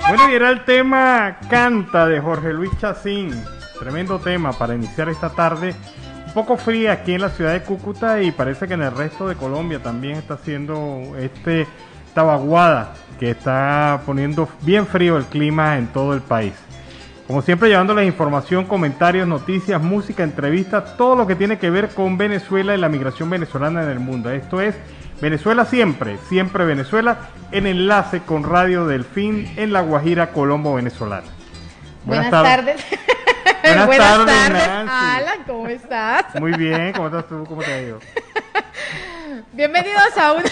Bueno, y era el tema Canta de Jorge Luis Chacín. Tremendo tema para iniciar esta tarde. Un poco fría aquí en la ciudad de Cúcuta y parece que en el resto de Colombia también está haciendo esta vaguada que está poniendo bien frío el clima en todo el país. Como siempre, llevándoles información, comentarios, noticias, música, entrevistas, todo lo que tiene que ver con Venezuela y la migración venezolana en el mundo. Esto es Venezuela Siempre, Siempre Venezuela, en enlace con Radio Delfín en La Guajira, Colombo, venezolana. Buenas tardes. Buenas tardes, Alan, ¿cómo estás? Muy bien, ¿cómo estás tú? ¿Cómo te ha ido? Bienvenidos a una...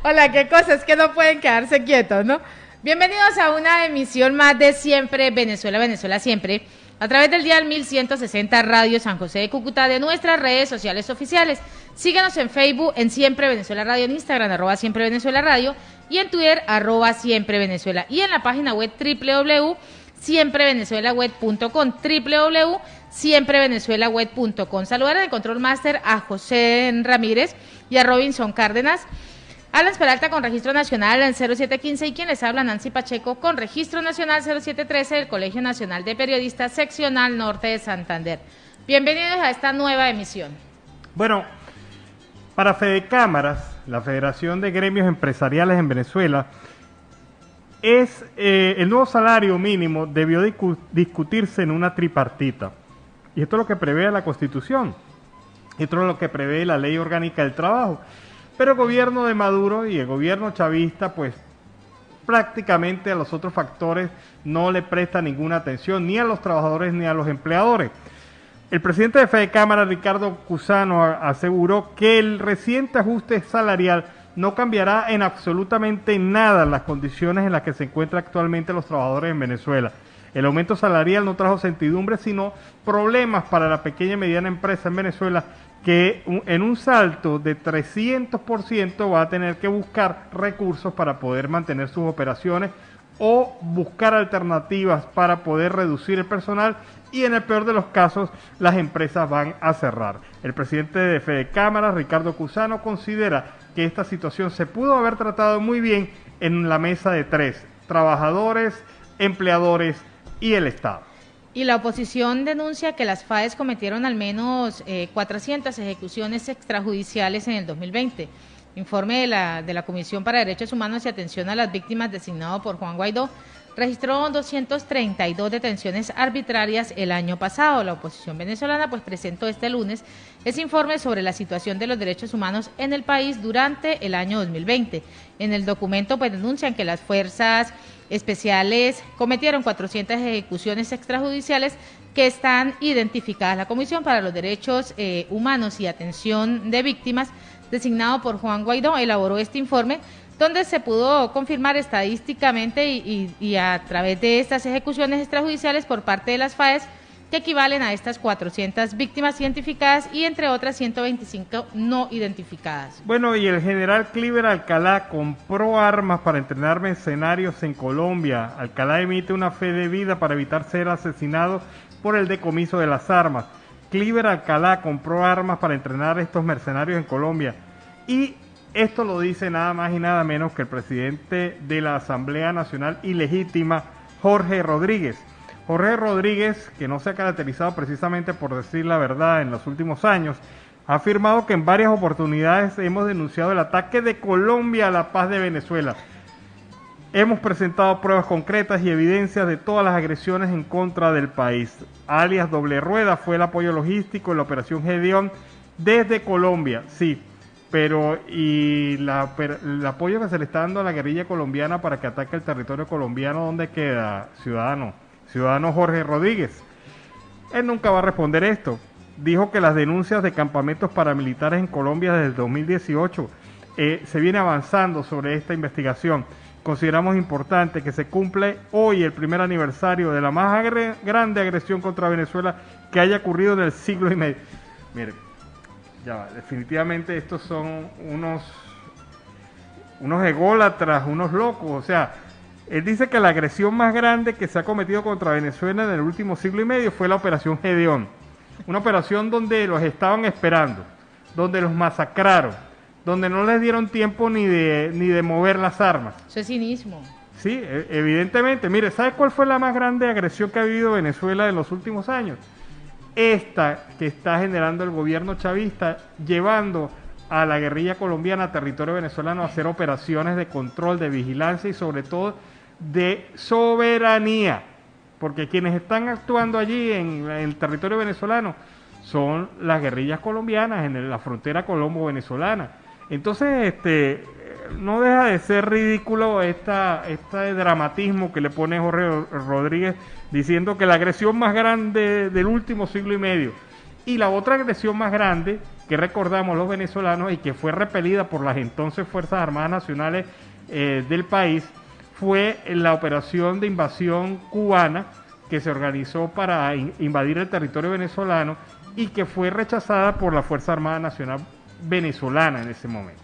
Hola, qué cosas que no pueden quedarse quietos, ¿no? Bienvenidos a una emisión más de Siempre Venezuela, Venezuela Siempre, a través del dial 1160 Radio San José de Cúcuta, de nuestras redes sociales oficiales. Síguenos en Facebook, en Siempre Venezuela Radio, en Instagram, @Siempre Venezuela Radio, y en Twitter, @Siempre Venezuela, y en la página web www.siemprevenezuelaweb.com, www.siemprevenezuelaweb.com. Saludar en el Control Master a José Ramírez y a Robinson Cárdenas. Alan Peralta con registro nacional en 0715 y quien les habla, Nancy Pacheco, con registro nacional 0713 del Colegio Nacional de Periodistas Seccional Norte de Santander. Bienvenidos a esta nueva emisión. Bueno, para Fedecámaras, la Federación de Gremios Empresariales en Venezuela, el nuevo salario mínimo debió discutirse en una tripartita. Y esto es lo que prevé la Constitución. Esto es lo que prevé la Ley Orgánica del Trabajo. Pero el gobierno de Maduro y el gobierno chavista, pues prácticamente a los otros factores no le presta ninguna atención, ni a los trabajadores ni a los empleadores. El presidente de Fedecámara, Ricardo Cusano, aseguró que el reciente ajuste salarial no cambiará en absolutamente nada las condiciones en las que se encuentran actualmente los trabajadores en Venezuela. El aumento salarial no trajo certidumbre, sino problemas para la pequeña y mediana empresa en Venezuela, que en un salto de 300% va a tener que buscar recursos para poder mantener sus operaciones o buscar alternativas para poder reducir el personal, y en el peor de los casos las empresas van a cerrar. El presidente de Fedecámara, Ricardo Cusano, considera que esta situación se pudo haber tratado muy bien en la mesa de tres: trabajadores, empleadores y el Estado. Y la oposición denuncia que las FAES cometieron al menos 400 ejecuciones extrajudiciales en el 2020. Informe de la Comisión para Derechos Humanos y Atención a las Víctimas, designado por Juan Guaidó, registró 232 detenciones arbitrarias el año pasado. La oposición venezolana pues presentó este lunes ese informe sobre la situación de los derechos humanos en el país durante el año 2020. En el documento pues denuncian que las fuerzas especiales cometieron 400 ejecuciones extrajudiciales que están identificadas. La Comisión para los Derechos Humanos y Atención de Víctimas, designado por Juan Guaidó, elaboró este informe donde se pudo confirmar estadísticamente y a través de estas ejecuciones extrajudiciales por parte de las FAES, que equivalen a estas 400 víctimas identificadas y entre otras 125 no identificadas. Bueno, y el general Cliver Alcalá compró armas para entrenar mercenarios en Colombia. Alcalá emite una fe de vida para evitar ser asesinado por el decomiso de las armas. Cliver Alcalá compró armas para entrenar a estos mercenarios en Colombia. Y esto lo dice nada más y nada menos que el presidente de la Asamblea Nacional Ilegítima, Jorge Rodríguez. Jorge Rodríguez, que no se ha caracterizado precisamente por decir la verdad en los últimos años, ha afirmado que en varias oportunidades hemos denunciado el ataque de Colombia a la paz de Venezuela. Hemos presentado pruebas concretas y evidencias de todas las agresiones en contra del país. Alias Doble Rueda fue el apoyo logístico en la operación Gedeón desde Colombia, sí. Pero el apoyo que se le está dando a la guerrilla colombiana para que ataque el territorio colombiano, ¿dónde queda, ciudadano Jorge Rodríguez? Él nunca va a responder esto. Dijo que las denuncias de campamentos paramilitares en Colombia desde el 2018 se viene avanzando sobre esta investigación. Consideramos importante que se cumple hoy el primer aniversario de la más grande agresión contra Venezuela que haya ocurrido en el siglo y medio. Miren, ya va, definitivamente estos son unos ególatras, unos locos. O sea, él dice que la agresión más grande que se ha cometido contra Venezuela en el último siglo y medio fue la operación Gedeón. Una operación donde los estaban esperando, donde los masacraron, donde no les dieron tiempo ni de mover las armas. Eso es cinismo. Sí, evidentemente. Mire, ¿sabe cuál fue la más grande agresión que ha vivido Venezuela en los últimos años? Esta que está generando el gobierno chavista, llevando a la guerrilla colombiana a territorio venezolano a hacer operaciones de control, de vigilancia y sobre todo de soberanía. Porque quienes están actuando allí en el territorio venezolano son las guerrillas colombianas en la frontera colombo-venezolana. Entonces, no deja de ser ridículo este dramatismo que le pone Jorge Rodríguez diciendo que la agresión más grande del último siglo y medio y la otra agresión más grande que recordamos los venezolanos y que fue repelida por las entonces Fuerzas Armadas Nacionales del país fue la operación de invasión cubana que se organizó para invadir el territorio venezolano y que fue rechazada por la Fuerza Armada Nacional venezolana en ese momento.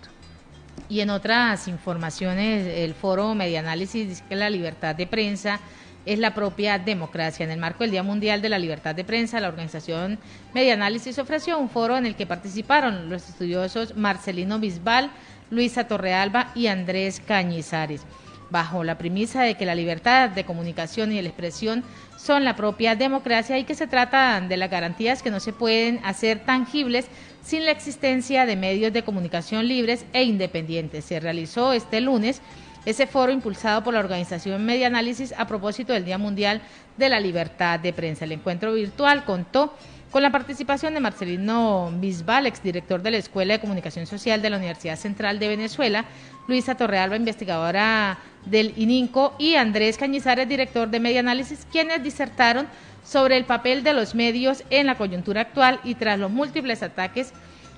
Y en otras informaciones, el Foro Medianálisis dice que la libertad de prensa es la propia democracia. En el marco del Día Mundial de la Libertad de Prensa, la organización Medianálisis ofreció un foro en el que participaron los estudiosos Marcelino Bisbal, Luisa Torrealba y Andrés Cañizares, bajo la premisa de que la libertad de comunicación y de la expresión son la propia democracia y que se trata de las garantías que no se pueden hacer tangibles sin la existencia de medios de comunicación libres e independientes. Se realizó este lunes ese foro impulsado por la organización Medianálisis a propósito del Día Mundial de la Libertad de Prensa. El encuentro virtual contó con la participación de Marcelino Bisbal, exdirector de la Escuela de Comunicación Social de la Universidad Central de Venezuela, Luisa Torrealba, investigadora del ININCO, y Andrés Cañizares, director de Medianálisis, quienes disertaron sobre el papel de los medios en la coyuntura actual y tras los múltiples ataques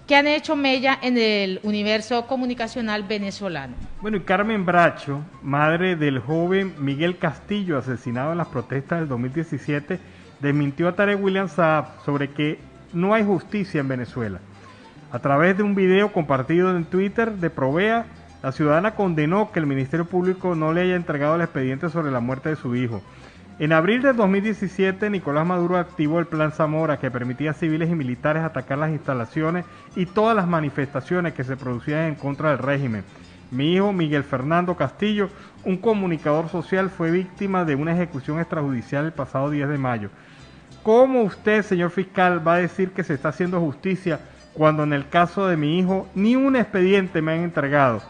que han hecho mella en el universo comunicacional venezolano. Bueno, y Carmen Bracho, madre del joven Miguel Castillo, asesinado en las protestas del 2017, desmintió a Tarek William Saab sobre que no hay justicia en Venezuela. A través de un video compartido en Twitter de Provea, la ciudadana condenó que el Ministerio Público no le haya entregado el expediente sobre la muerte de su hijo. En abril del 2017, Nicolás Maduro activó el Plan Zamora, que permitía a civiles y militares atacar las instalaciones y todas las manifestaciones que se producían en contra del régimen. Mi hijo, Miguel Fernando Castillo, un comunicador social, fue víctima de una ejecución extrajudicial el pasado 10 de mayo. ¿Cómo usted, señor fiscal, va a decir que se está haciendo justicia cuando en el caso de mi hijo ni un expediente me han entregado?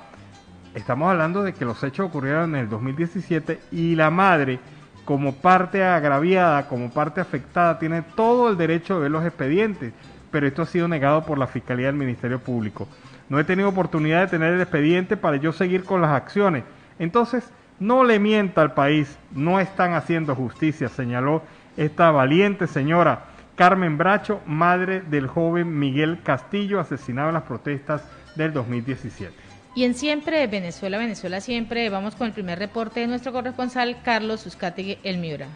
Estamos hablando de que los hechos ocurrieron en el 2017 y la madre, como parte agraviada, como parte afectada, tiene todo el derecho de ver los expedientes, pero esto ha sido negado por la Fiscalía del Ministerio Público. No he tenido oportunidad de tener el expediente para yo seguir con las acciones. Entonces, no le mienta al país, no están haciendo justicia, señaló esta valiente señora Carmen Bracho, madre del joven Miguel Castillo, asesinado en las protestas del 2017. Y en Siempre Venezuela, Venezuela Siempre, vamos con el primer reporte de nuestro corresponsal Carlos Uzcategui, El Miura.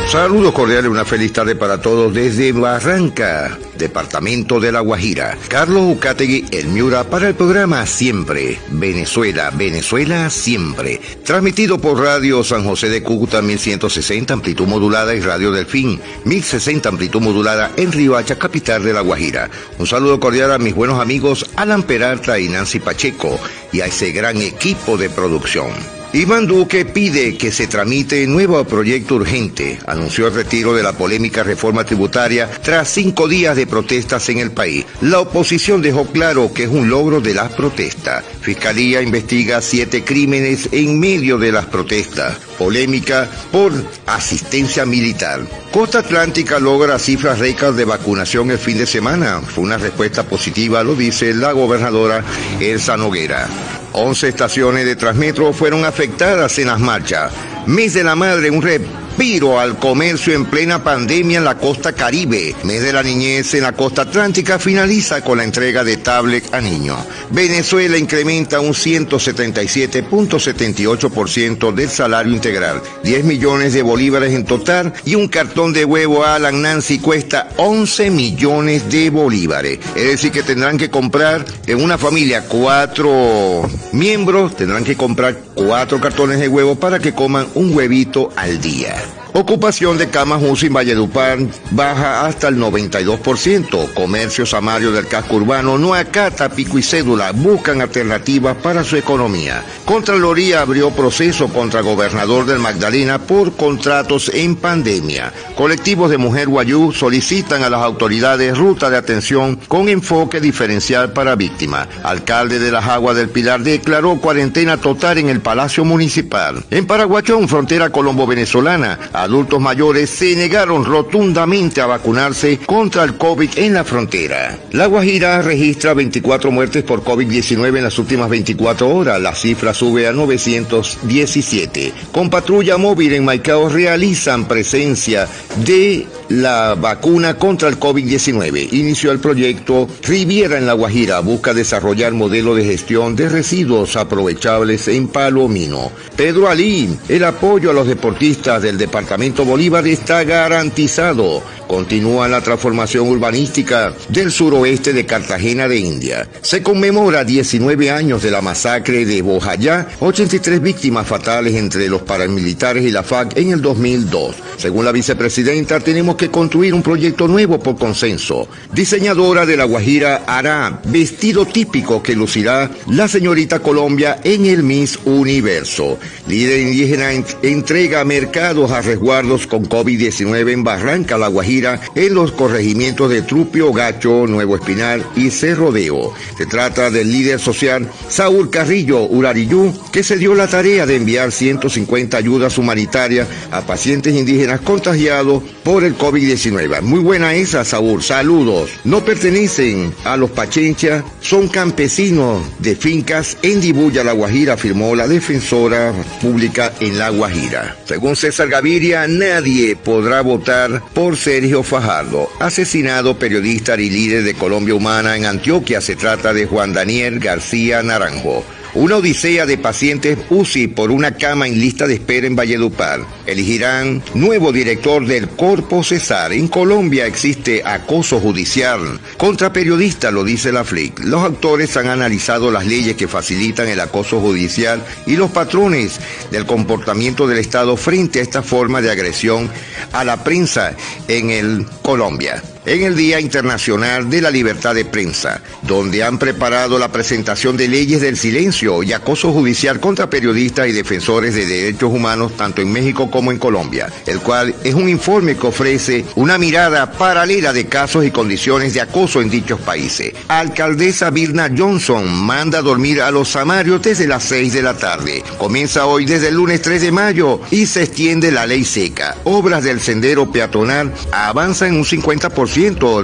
Saludos cordiales, una feliz tarde para todos desde Barranca, departamento de La Guajira. Carlos Uzcategui, El Miura, para el programa Siempre Venezuela, Venezuela Siempre. Transmitido por Radio San José de Cúcuta, 1160, amplitud modulada, y Radio Delfín, 1060, amplitud modulada, en Riohacha, capital de La Guajira. Un saludo cordial a mis buenos amigos Alan Peralta y Nancy Pacheco, y a ese gran equipo de producción. Iván Duque pide que se tramite nuevo proyecto urgente. Anunció el retiro de la polémica reforma tributaria tras 5 días de protestas en el país. La oposición dejó claro que es un logro de las protestas. Fiscalía investiga 7 crímenes en medio de las protestas. Polémica por asistencia militar. Costa Atlántica logra cifras récord de vacunación el fin de semana. Fue una respuesta positiva, lo dice la gobernadora Elsa Noguera. 11 estaciones de Transmetro fueron afectadas en las marchas. Mes de la Madre, un respiro al comercio en plena pandemia en la costa Caribe. Mes de la Niñez en la costa Atlántica finaliza con la entrega de tablet a niños. Venezuela incrementa un 177.78% del salario integral. 10 millones de bolívares en total, y un cartón de huevo Alan Nancy cuesta 11 millones de bolívares. Es decir, que tendrán que comprar en una familia 4 miembros, tendrán que comprar 4 cartones de huevo para que coman un huevito al día. Ocupación de camas UCI en Valledupar baja hasta el 92%. Comercio Samario del casco urbano no acata pico y cédula, buscan alternativas para su economía. Contraloría abrió proceso contra gobernador del Magdalena por contratos en pandemia. Colectivos de Mujer Guayú solicitan a las autoridades ruta de atención con enfoque diferencial para víctimas. Alcalde de Las Aguas del Pilar declaró cuarentena total en el Palacio Municipal. En Paraguachón, frontera colombo-venezolana, adultos mayores se negaron rotundamente a vacunarse contra el COVID en la frontera. La Guajira registra 24 muertes por COVID-19 en las últimas 24 horas. La cifra sube a 917. Con patrulla móvil en Maicao realizan presencia de la vacuna contra el COVID-19. Inició el proyecto Riviera en La Guajira. Busca desarrollar modelo de gestión de residuos aprovechables en Palomino. Pedro Alí, el apoyo a los deportistas del departamento Bolívar está garantizado. Continúa la transformación urbanística del suroeste de Cartagena de India. Se conmemora 19 años de la masacre de Bojayá, 83 víctimas fatales entre los paramilitares y la FARC en el 2002. Según la vicepresidenta, tenemos que construir un proyecto nuevo por consenso. Diseñadora de La Guajira hará vestido típico que lucirá la señorita Colombia en el Miss Universo. Líder indígena entrega mercados a resguardos con COVID-19 en Barranca, La Guajira, en los corregimientos de Trupio, Gacho, Nuevo Espinal y Cerrodeo. Se trata del líder social Saúl Carrillo Urariyú, que se dio la tarea de enviar 150 ayudas humanitarias a pacientes indígenas contagiados por el COVID-19. Muy buena esa, Saúl, saludos. No pertenecen a los pachenchas, son campesinos de fincas en Dibuya, La Guajira, afirmó la defensora pública en La Guajira. Según César Gaviria, nadie podrá votar por Sergio Fajardo, asesinado periodista y líder de Colombia Humana en Antioquia. Se trata de Juan Daniel García Naranjo. Una odisea de pacientes UCI por una cama en lista de espera en Valledupar. Elegirán nuevo director del Corpo Cesar. En Colombia existe acoso judicial contra periodistas, lo dice la FLIC. Los autores han analizado las leyes que facilitan el acoso judicial y los patrones del comportamiento del Estado frente a esta forma de agresión a la prensa en Colombia. En el Día Internacional de la Libertad de Prensa, donde han preparado la presentación de leyes del silencio y acoso judicial contra periodistas y defensores de derechos humanos tanto en México como en Colombia, el cual es un informe que ofrece una mirada paralela de casos y condiciones de acoso en dichos países. Alcaldesa Birna Johnson manda dormir a los samarios desde las 6 de la tarde. Comienza hoy desde el lunes 3 de mayo y se extiende la ley seca. Obras del sendero peatonal avanzan en un 50%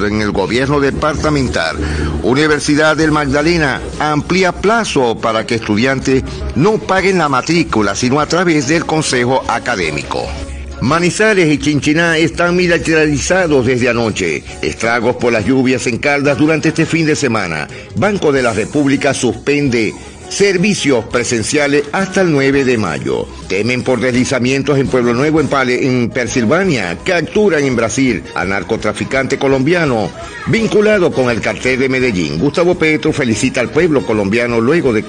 en el gobierno departamental. Universidad del Magdalena amplía plazo para que estudiantes no paguen la matrícula, sino a través del consejo académico. Manizales y Chinchiná están militarizados desde anoche. Estragos por las lluvias en Caldas durante este fin de semana. Banco de la República suspende servicios presenciales hasta el 9 de mayo. Temen por deslizamientos en Pueblo Nuevo, en Pensilvania. Capturan en Brasil al narcotraficante colombiano vinculado con el cartel de Medellín. Gustavo Petro felicita al pueblo colombiano luego de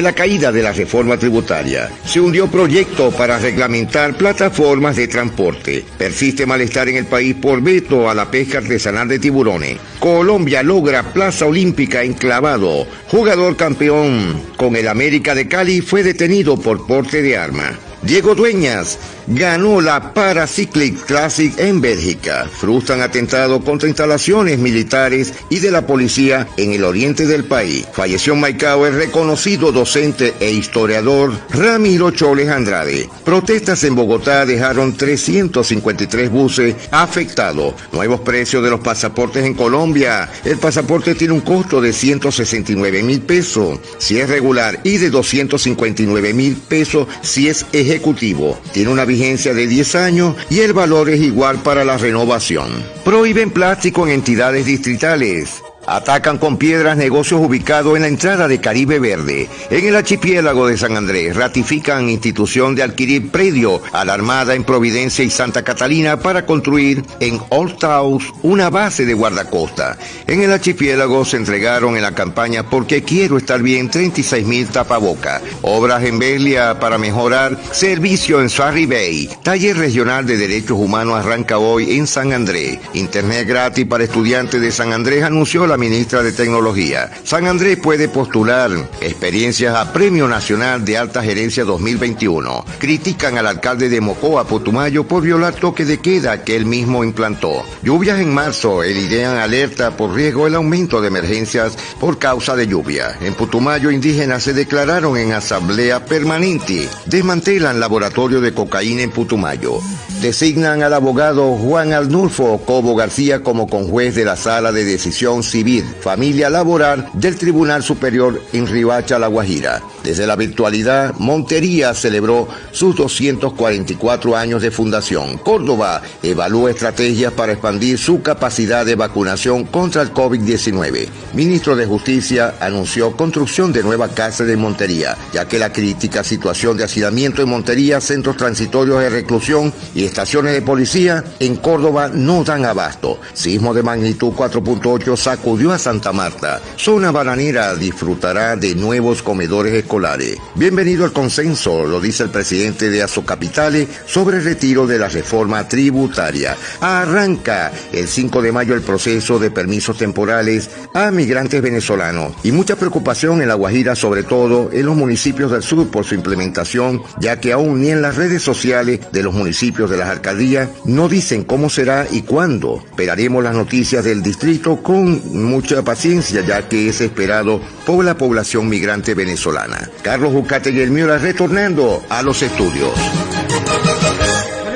la caída de la reforma tributaria. Se hundió proyecto para reglamentar plataformas de transporte. Persiste malestar en el país por veto a la pesca artesanal de tiburones. Colombia logra plaza olímpica en clavado. Jugador campeón con el América de Cali fue detenido por porte de arma. Diego Dueñas ganó la Paracyclic Classic en Bélgica. Frustran atentado contra instalaciones militares y de la policía en el oriente del país. Falleció en Maicao el reconocido docente e historiador Ramiro Choles Andrade. Protestas en Bogotá dejaron 353 buses afectados. Nuevos precios de los pasaportes en Colombia. El pasaporte tiene un costo de 169.000 pesos si es regular y de 259.000 pesos si es ejecutivo. Tiene una vigencia de 10 años y el valor es igual para la renovación. Prohíben plástico en entidades distritales. Atacan con piedras negocios ubicados en la entrada de Caribe Verde. En el archipiélago de San Andrés ratifican institución de adquirir predio a la Armada en Providencia y Santa Catalina para construir en Old Taos una base de guardacosta. En el archipiélago se entregaron en la campaña Porque Quiero Estar Bien 36.000 tapabocas. Obras en Belia para mejorar servicio en Surrey Bay. Taller regional de derechos humanos arranca hoy en San Andrés. Internet gratis para estudiantes de San Andrés anunció la ministra de Tecnología. San Andrés puede postular experiencias a Premio Nacional de Alta Gerencia 2021. Critican al alcalde de Mocoa, Putumayo, por violar toque de queda que él mismo implantó. Lluvias en marzo elidean alerta por riesgo el aumento de emergencias por causa de lluvia. En Putumayo, indígenas se declararon en asamblea permanente. Desmantelan laboratorio de cocaína en Putumayo. Designan al abogado Juan Arnulfo Cobo García como conjuez de la Sala de Decisión Civil, Familia Laboral del Tribunal Superior en Riohacha, La Guajira. Desde la virtualidad, Montería celebró sus 244 años de fundación. Córdoba evalúa estrategias para expandir su capacidad de vacunación contra el COVID-19. Ministro de Justicia anunció construcción de nueva cárcel en Montería, ya que la crítica situación de hacinamiento en Montería, centros transitorios de reclusión y estaciones de policía en Córdoba no dan abasto. Sismo de magnitud 4.8 sacudió a Santa Marta. Zona bananera disfrutará de nuevos comedores escolares. Bienvenido al consenso, lo dice el presidente de Azocapitales sobre el retiro de la reforma tributaria. Arranca el 5 de mayo el proceso de permisos temporales a migrantes venezolanos y mucha preocupación en La Guajira, sobre todo en los municipios del sur por su implementación, ya que aún ni en las redes sociales de los municipios de las alcaldías no dicen cómo será y cuándo. Esperaremos las noticias del distrito con mucha paciencia, ya que es esperado por la población migrante venezolana. Carlos Ucategui, el Miura, retornando a los estudios.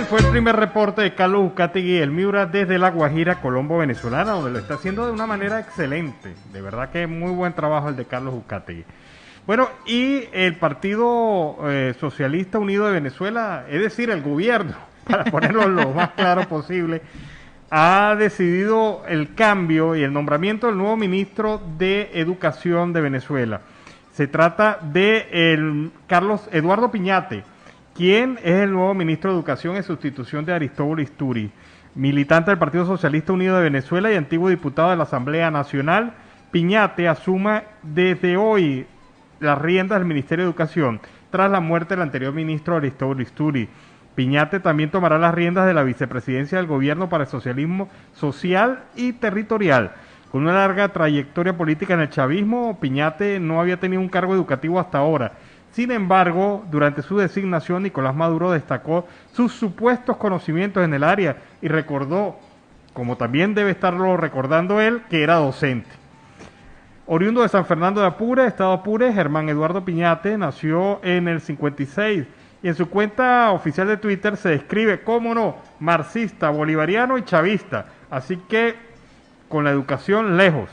Fue el primer reporte de Carlos Ucategui, el Miura, desde La Guajira, Colombo, venezolana, donde lo está haciendo de una manera excelente. De verdad que muy buen trabajo el de Carlos Ucategui. Bueno, y el Partido Socialista Unido de Venezuela, es decir, el gobierno, para ponerlo lo más claro posible, ha decidido el cambio y el nombramiento del nuevo ministro de Educación de Venezuela. Se trata de Carlos Eduardo Piñate, quien es el nuevo ministro de Educación en sustitución de Aristóbulo Isturi, militante del Partido Socialista Unido de Venezuela y antiguo diputado de la Asamblea Nacional. Piñate asuma desde hoy las riendas del Ministerio de Educación tras la muerte del anterior ministro Aristóbulo Isturi. Piñate también tomará las riendas de la vicepresidencia del Gobierno para el Socialismo Social y Territorial. Con una larga trayectoria política en el chavismo, Piñate no había tenido un cargo educativo hasta ahora. Sin embargo, durante su designación, Nicolás Maduro destacó sus supuestos conocimientos en el área y recordó, como también debe estarlo recordando él, que era docente. Oriundo de San Fernando de Apure, Estado Apure, Germán Eduardo Piñate nació en el 56 y en su cuenta oficial de Twitter se describe, cómo no, marxista, bolivariano y chavista, así que con la educación lejos.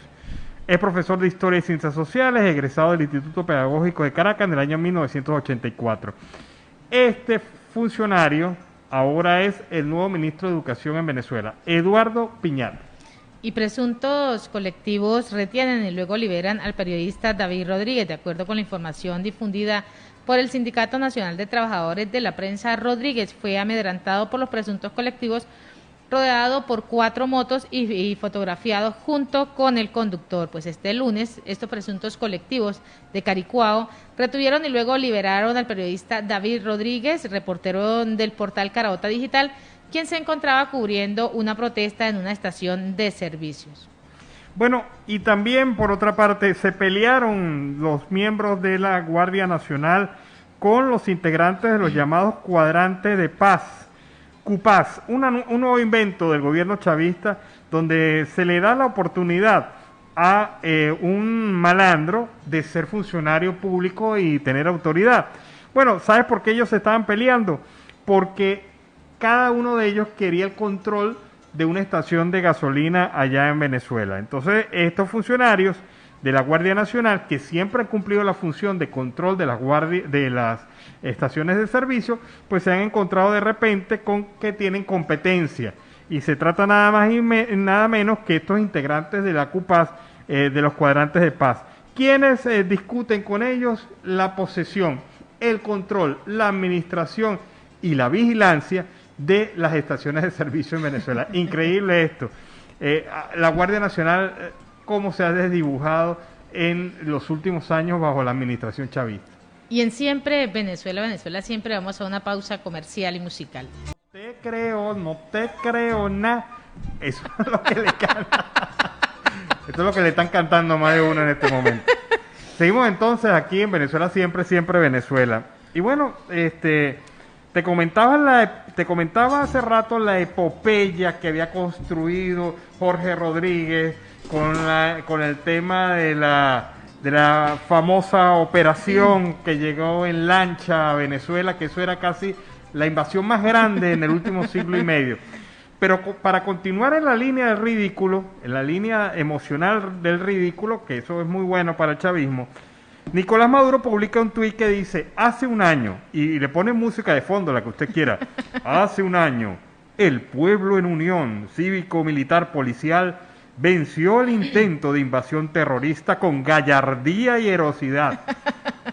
Es profesor de Historia y Ciencias Sociales, egresado del Instituto Pedagógico de Caracas en el año 1984. Este funcionario ahora es el nuevo ministro de Educación en Venezuela, Eduardo Piñate. Y presuntos colectivos retienen y luego liberan al periodista David Rodríguez. De acuerdo con la información difundida por el Sindicato Nacional de Trabajadores de la Prensa, Rodríguez fue amedrantado por los presuntos colectivos, rodeado por 4 motos y fotografiado junto con el conductor. Pues este lunes, estos presuntos colectivos de Caricuao retuvieron y luego liberaron al periodista David Rodríguez, reportero del portal Caraota Digital, quien se encontraba cubriendo una protesta en una estación de servicios. Bueno, y también por otra parte se pelearon los miembros de la Guardia Nacional con los integrantes de los llamados cuadrantes de paz, CUPAS, un nuevo invento del gobierno chavista donde se le da la oportunidad a un malandro de ser funcionario público y tener autoridad. Bueno, ¿sabes por qué ellos se estaban peleando? Porque cada uno de ellos quería el control de una estación de gasolina allá en Venezuela. Entonces, estos funcionarios de la Guardia Nacional, que siempre han cumplido la función de control de las estaciones de servicio, pues se han encontrado de repente con que tienen competencia. Y se trata nada más y nada menos que estos integrantes de la CUPAS de los cuadrantes de paz. ¿Quiénes discuten con ellos? La posesión, el control, la administración y la vigilancia de las estaciones de servicio en Venezuela. Increíble esto. La Guardia Nacional, cómo se ha desdibujado en los últimos años bajo la administración chavista. Y en Siempre Venezuela, siempre vamos a una pausa comercial y musical. No te creo nada. Eso es lo que le canta. Esto es lo que le están cantando a más de uno en este momento. Seguimos entonces aquí en Venezuela siempre, siempre Venezuela. Y bueno, te comentaba hace rato la epopeya que había construido Jorge Rodríguez con el tema de la famosa operación que llegó en lancha a Venezuela, que eso era casi la invasión más grande en el último siglo y medio. Pero para continuar en la línea del ridículo, en la línea emocional del ridículo, que eso es muy bueno para el chavismo, Nicolás Maduro publica un tuit que dice, hace un año, y le pone música de fondo, la que usted quiera, hace un año, el pueblo en unión cívico-militar policial venció el intento de invasión terrorista con gallardía y heroicidad.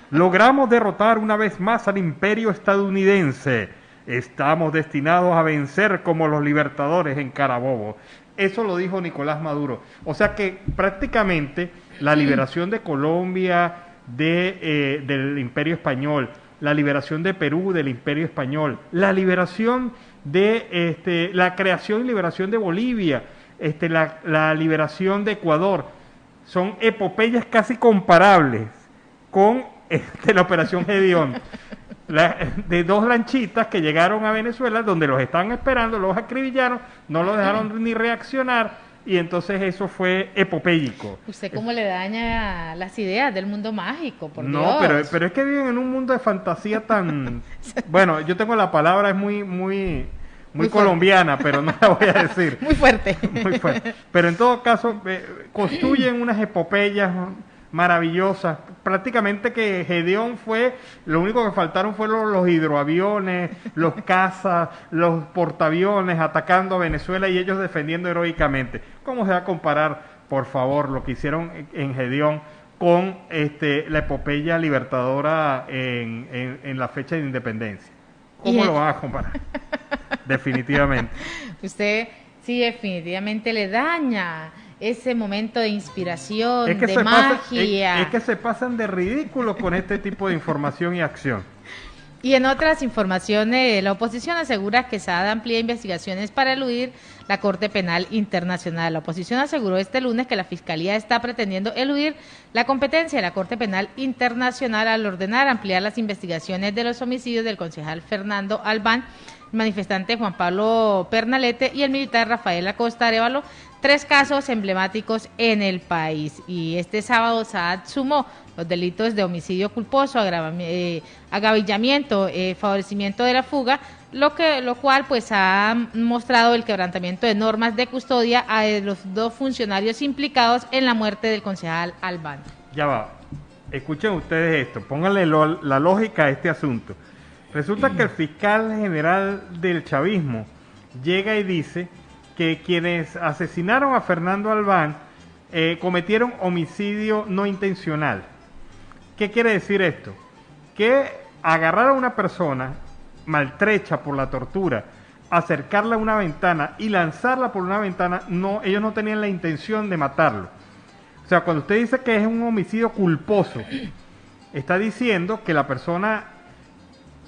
Logramos derrotar una vez más al imperio estadounidense. Estamos destinados a vencer como los libertadores en Carabobo. Eso lo dijo Nicolás Maduro. O sea que prácticamente la liberación de Colombia del Imperio Español, la liberación de Perú del Imperio Español, la liberación de la creación y liberación de Bolivia, la liberación de Ecuador, son epopeyas casi comparables con la Operación Gedeón. De dos lanchitas que llegaron a Venezuela, donde los estaban esperando, los acribillaron, no los dejaron ni reaccionar, y entonces eso fue epopéyico. ¿Usted cómo le daña las ideas del mundo mágico? Por No, Dios. pero es que viven en un mundo de fantasía tan... Bueno, yo tengo la palabra, es muy colombiana, pero no la voy a decir. Muy fuerte. Muy fuerte. Pero en todo caso, construyen unas epopeyas maravillosas. Prácticamente que Gedeón lo único que faltaron fueron los hidroaviones, los cazas, los portaaviones atacando a Venezuela y ellos defendiendo heroicamente. ¿Cómo se va a comparar, por favor, lo que hicieron en Gedeón con la epopeya libertadora en la fecha de independencia? ¿Cómo lo van a comparar? Definitivamente. Usted sí, definitivamente le daña ese momento de inspiración, de magia. Es que se pasan de ridículo con este tipo de información y acción. Y en otras informaciones, la oposición asegura que SAD amplía investigaciones para eludir la Corte Penal Internacional. La oposición aseguró este lunes que la Fiscalía está pretendiendo eludir la competencia de la Corte Penal Internacional al ordenar ampliar las investigaciones de los homicidios del concejal Fernando Albán, el manifestante Juan Pablo Pernalete y el militar Rafael Acosta Arévalo, 3 casos emblemáticos en el país. Y este sábado SAD sumó los delitos de homicidio culposo, agavillamiento, favorecimiento de la fuga, lo cual pues ha mostrado el quebrantamiento de normas de custodia a los 2 funcionarios implicados en la muerte del concejal Albán. Ya va, escuchen ustedes esto, pónganle la lógica a este asunto. Resulta que el fiscal general del chavismo llega y dice que quienes asesinaron a Fernando Albán cometieron homicidio no intencional. ¿Qué quiere decir esto? Que agarrar a una persona maltrecha por la tortura, acercarla a una ventana y lanzarla por una ventana, ellos no tenían la intención de matarlo. O sea, cuando usted dice que es un homicidio culposo, está diciendo que la persona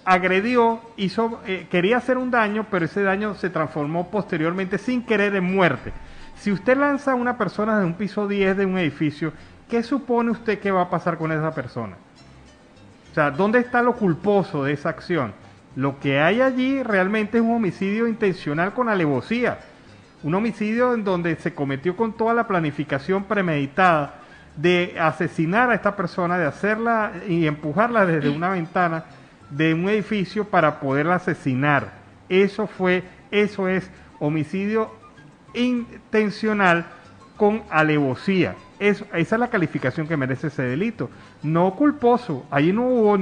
agredió, quería hacer un daño, pero ese daño se transformó posteriormente sin querer en muerte. Si usted lanza a una persona de un piso 10 de un edificio, ¿qué supone usted que va a pasar con esa persona? O sea, ¿dónde está lo culposo de esa acción? Lo que hay allí realmente es un homicidio intencional con alevosía. Un homicidio en donde se cometió con toda la planificación premeditada de asesinar a esta persona, de hacerla y empujarla desde una ventana de un edificio para poderla asesinar. Eso es homicidio intencional con alevosía. Esa es la calificación que merece ese delito. No culposo. Ahí no hubo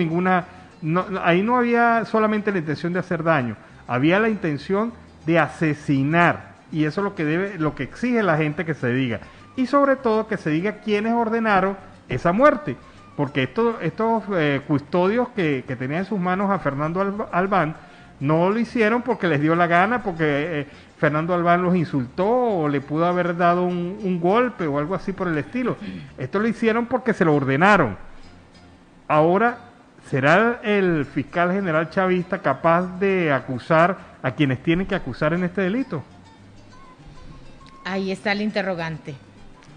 ahí no había solamente la intención de hacer daño, había la intención de asesinar. Y eso es lo que exige la gente que se diga. y sobre todo que se diga quiénes ordenaron esa muerte, porque estos custodios que tenían en sus manos a Fernando Albán no lo hicieron porque les dio la gana, porque Fernando Albán los insultó o le pudo haber dado un golpe o algo así por el estilo. Esto lo hicieron porque se lo ordenaron. Ahora, ¿será el fiscal general chavista capaz de acusar a quienes tienen que acusar en este delito? Ahí está el interrogante.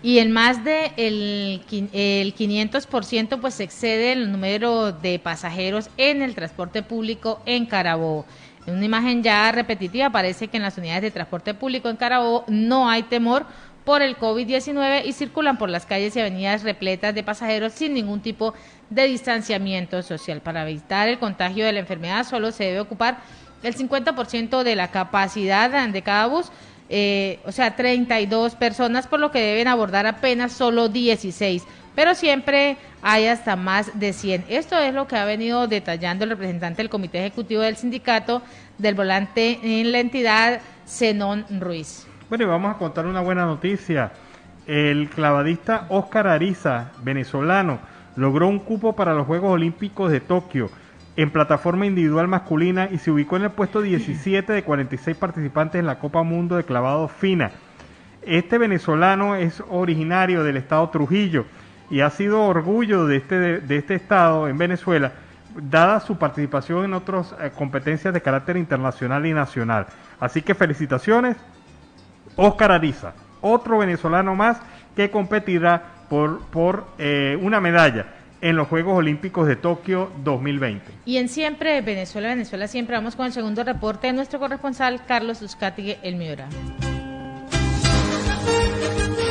Y en más de el 500% pues se excede el número de pasajeros en el transporte público en Carabobo. En una imagen ya repetitiva parece que en las unidades de transporte público en Carabobo no hay temor por el COVID-19 y circulan por las calles y avenidas repletas de pasajeros sin ningún tipo de distanciamiento social. Para evitar el contagio de la enfermedad solo se debe ocupar el 50% de la capacidad de cada bus, o sea, 32 personas, por lo que deben abordar apenas solo 16, pero siempre hay hasta más de 100. Esto es lo que ha venido detallando el representante del Comité Ejecutivo del Sindicato del Volante en la entidad, Zenón Ruiz. Bueno, y vamos a contar una buena noticia. El clavadista Oscar Ariza, venezolano, logró un cupo para los Juegos Olímpicos de Tokio en plataforma individual masculina y se ubicó en el puesto 17 de 46 participantes en la Copa Mundo de Clavado Fina. Este venezolano es originario del estado Trujillo y ha sido orgullo de este estado en Venezuela, dada su participación en otras competencias de carácter internacional y nacional. Así que felicitaciones, Oscar Ariza, otro venezolano más que competirá por una medalla en los Juegos Olímpicos de Tokio 2020. Y en Siempre Venezuela, Venezuela Siempre, vamos con el segundo reporte de nuestro corresponsal Carlos Uzcategui, El Miura.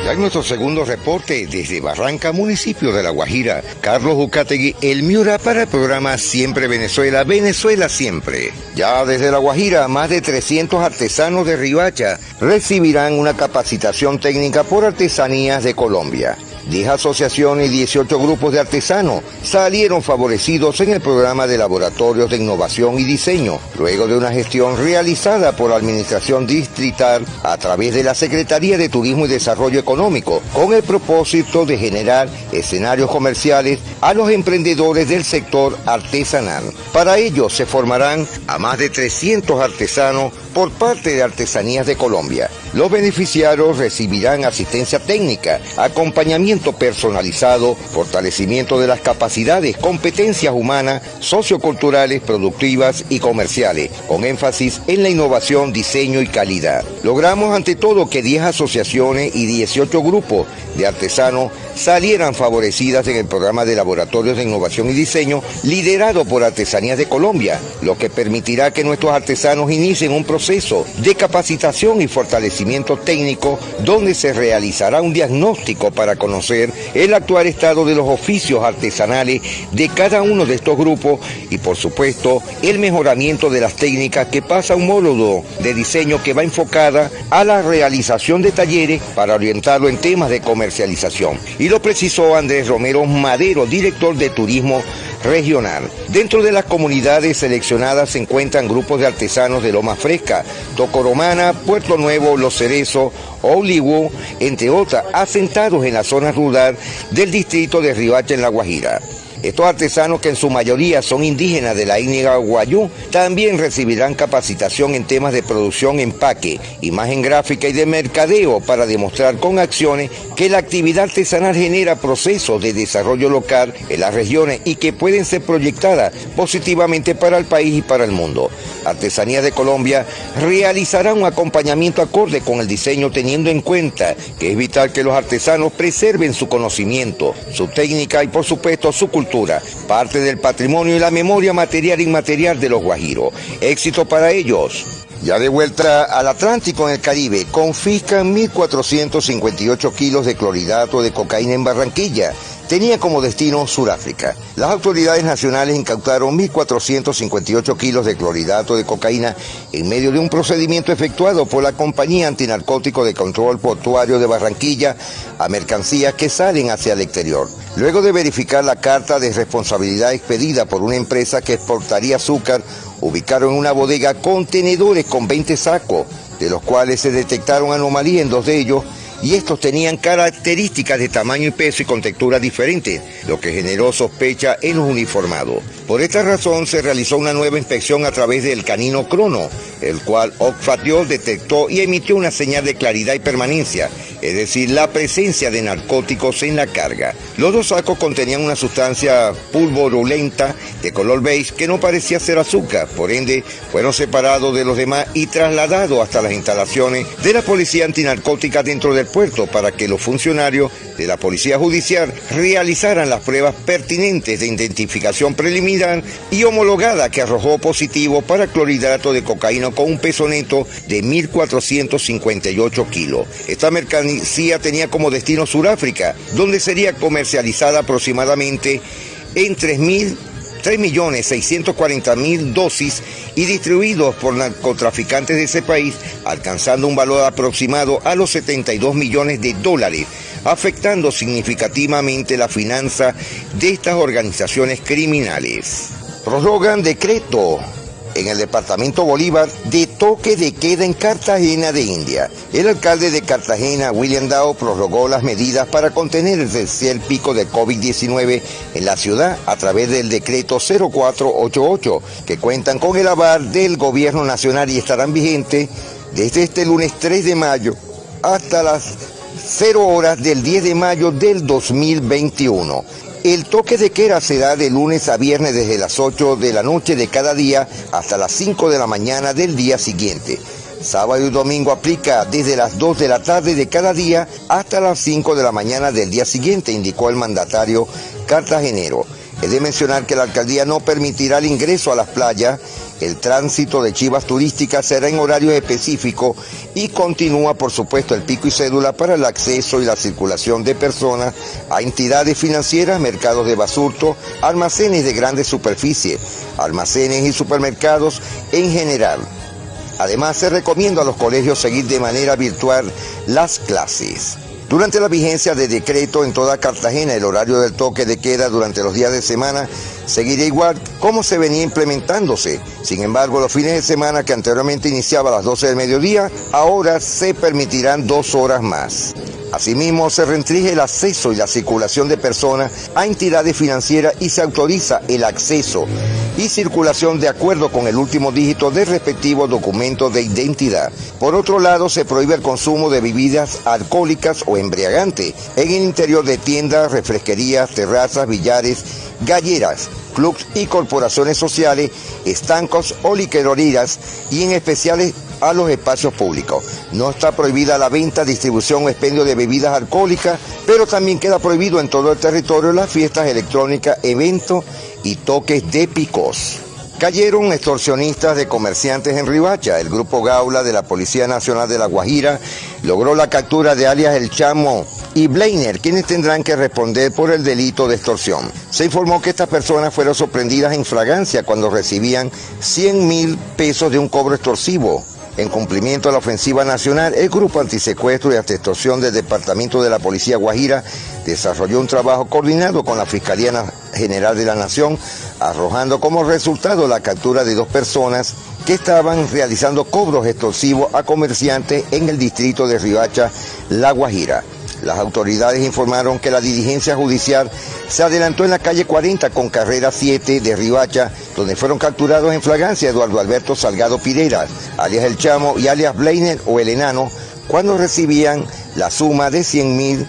Ya en nuestro segundo reporte desde Barranca, municipio de La Guajira, Carlos Uzcategui, El Miura, para el programa Siempre Venezuela, Venezuela Siempre. Ya desde La Guajira, más de 300 artesanos de Riohacha recibirán una capacitación técnica por Artesanías de Colombia. 10 asociaciones y 18 grupos de artesanos salieron favorecidos en el programa de laboratorios de innovación y diseño, luego de una gestión realizada por la Administración Distrital a través de la Secretaría de Turismo y Desarrollo Económico, con el propósito de generar escenarios comerciales a los emprendedores del sector artesanal. Para ello se formarán a más de 300 artesanos por parte de Artesanías de Colombia. Los beneficiarios recibirán asistencia técnica, acompañamiento personalizado, fortalecimiento de las capacidades, competencias humanas, socioculturales, productivas y comerciales, con énfasis en la innovación, diseño y calidad. Logramos ante todo que 10 asociaciones y 18 grupos de artesanos salieran favorecidas en el programa de laboratorios de innovación y diseño liderado por Artesanías de Colombia, lo que permitirá que nuestros artesanos inicien un proceso de capacitación y fortalecimiento técnico donde se realizará un diagnóstico para conocer el actual estado de los oficios artesanales de cada uno de estos grupos y por supuesto el mejoramiento de las técnicas que pasa a un módulo de diseño que va enfocada a la realización de talleres para orientarlo en temas de comercialización. Y lo precisó Andrés Romero Madero, director de Turismo Regional. Dentro de las comunidades seleccionadas se encuentran grupos de artesanos de Loma Fresca, Tocoromana, Puerto Nuevo, Los Cerezos, Olivú, entre otras, asentados en la zona rural del distrito de Riohacha en La Guajira. Estos artesanos, que en su mayoría son indígenas de la etnia Guayú, también recibirán capacitación en temas de producción, empaque, imagen gráfica y de mercadeo para demostrar con acciones que la actividad artesanal genera procesos de desarrollo local en las regiones y que pueden ser proyectadas positivamente para el país y para el mundo. Artesanías de Colombia realizará un acompañamiento acorde con el diseño, teniendo en cuenta que es vital que los artesanos preserven su conocimiento, su técnica y por supuesto su cultura, parte del patrimonio y la memoria material e inmaterial de los guajiros. Éxito para ellos. Ya de vuelta al Atlántico, en el Caribe, confiscan 1.458 kilos de clorhidrato de cocaína en Barranquilla. Tenía como destino Sudáfrica. Las autoridades nacionales incautaron 1.458 kilos de clorhidrato de cocaína en medio de un procedimiento efectuado por la Compañía Antinarcótico de Control Portuario de Barranquilla a mercancías que salen hacia el exterior. Luego de verificar la carta de responsabilidad expedida por una empresa que exportaría azúcar, ubicaron en una bodega contenedores con 20 sacos, de los cuales se detectaron anomalías en 2 de ellos y estos tenían características de tamaño y peso y con texturas diferentes, lo que generó sospecha en los uniformados. Por esta razón se realizó una nueva inspección a través del canino Crono, el cual olfateó, detectó y emitió una señal de claridad y permanencia, es decir, la presencia de narcóticos en la carga. Los dos sacos contenían una sustancia pulverulenta de color beige que no parecía ser azúcar, por ende fueron separados de los demás y trasladados hasta las instalaciones de la Policía Antinarcótica dentro del puerto para que los funcionarios de la Policía Judicial realizaran las pruebas pertinentes de identificación preliminar y homologada que arrojó positivo para clorhidrato de cocaína con un peso neto de 1.458 kilos. Esta mercancía tenía como destino Sudáfrica, donde sería comercializada aproximadamente en 3.640.000 dosis y distribuidos por narcotraficantes de ese país, alcanzando un valor aproximado a los 72 millones de dólares, afectando significativamente la finanza de estas organizaciones criminales. Prorrogan decreto en el departamento Bolívar de toque de queda en Cartagena de India. El alcalde de Cartagena, William Dow, prorrogó las medidas para contener el tercer pico de COVID-19 en la ciudad a través del decreto 0488, que cuentan con el aval del gobierno nacional y estarán vigentes desde este lunes 3 de mayo hasta las 0 horas del 10 de mayo del 2021. El toque de queda se da de lunes a viernes desde las 8 de la noche de cada día hasta las 5 de la mañana del día siguiente. Sábado y domingo aplica desde las 2 de la tarde de cada día hasta las 5 de la mañana del día siguiente, indicó el mandatario cartagenero. Es de mencionar que la alcaldía no permitirá el ingreso a las playas. El tránsito de chivas turísticas será en horarios específicos y continúa, por supuesto, el pico y cédula para el acceso y la circulación de personas a entidades financieras, mercados de basurto, almacenes de grandes superficies, almacenes y supermercados en general. Además, se recomienda a los colegios seguir de manera virtual las clases. Durante la vigencia de decreto en toda Cartagena, el horario del toque de queda durante los días de semana seguirá igual como se venía implementándose. Sin embargo, los fines de semana que anteriormente iniciaba a las 12 del mediodía, ahora se permitirán 2 horas más. Asimismo, se restringe el acceso y la circulación de personas a entidades financieras y se autoriza el acceso y circulación de acuerdo con el último dígito del respectivo documento de identidad. Por otro lado, se prohíbe el consumo de bebidas alcohólicas o embriagantes en el interior de tiendas, refresquerías, terrazas, billares, galleras, clubs y corporaciones sociales, estancos o licorerías y en especial a los espacios públicos. No está prohibida la venta, distribución o expendio de bebidas alcohólicas, pero también queda prohibido en todo el territorio las fiestas electrónicas, eventos y toques de picos. Cayeron extorsionistas de comerciantes en Riohacha. El grupo Gaula de la Policía Nacional de La Guajira logró la captura de alias El Chamo y Blainer, quienes tendrán que responder por el delito de extorsión. Se informó que estas personas fueron sorprendidas en flagrancia cuando recibían 100.000 pesos de un cobro extorsivo. En cumplimiento a la ofensiva nacional, el Grupo Antisecuestro y Extorsión del Departamento de la Policía Guajira desarrolló un trabajo coordinado con la Fiscalía General de la Nación, arrojando como resultado la captura de 2 personas que estaban realizando cobros extorsivos a comerciantes en el distrito de Riohacha, La Guajira. Las autoridades informaron que la diligencia judicial se adelantó en la calle 40 con carrera 7 de Riohacha, donde fueron capturados en flagrancia Eduardo Alberto Salgado Pireras, alias El Chamo y alias Blainer o El Enano, cuando recibían la suma de 100.000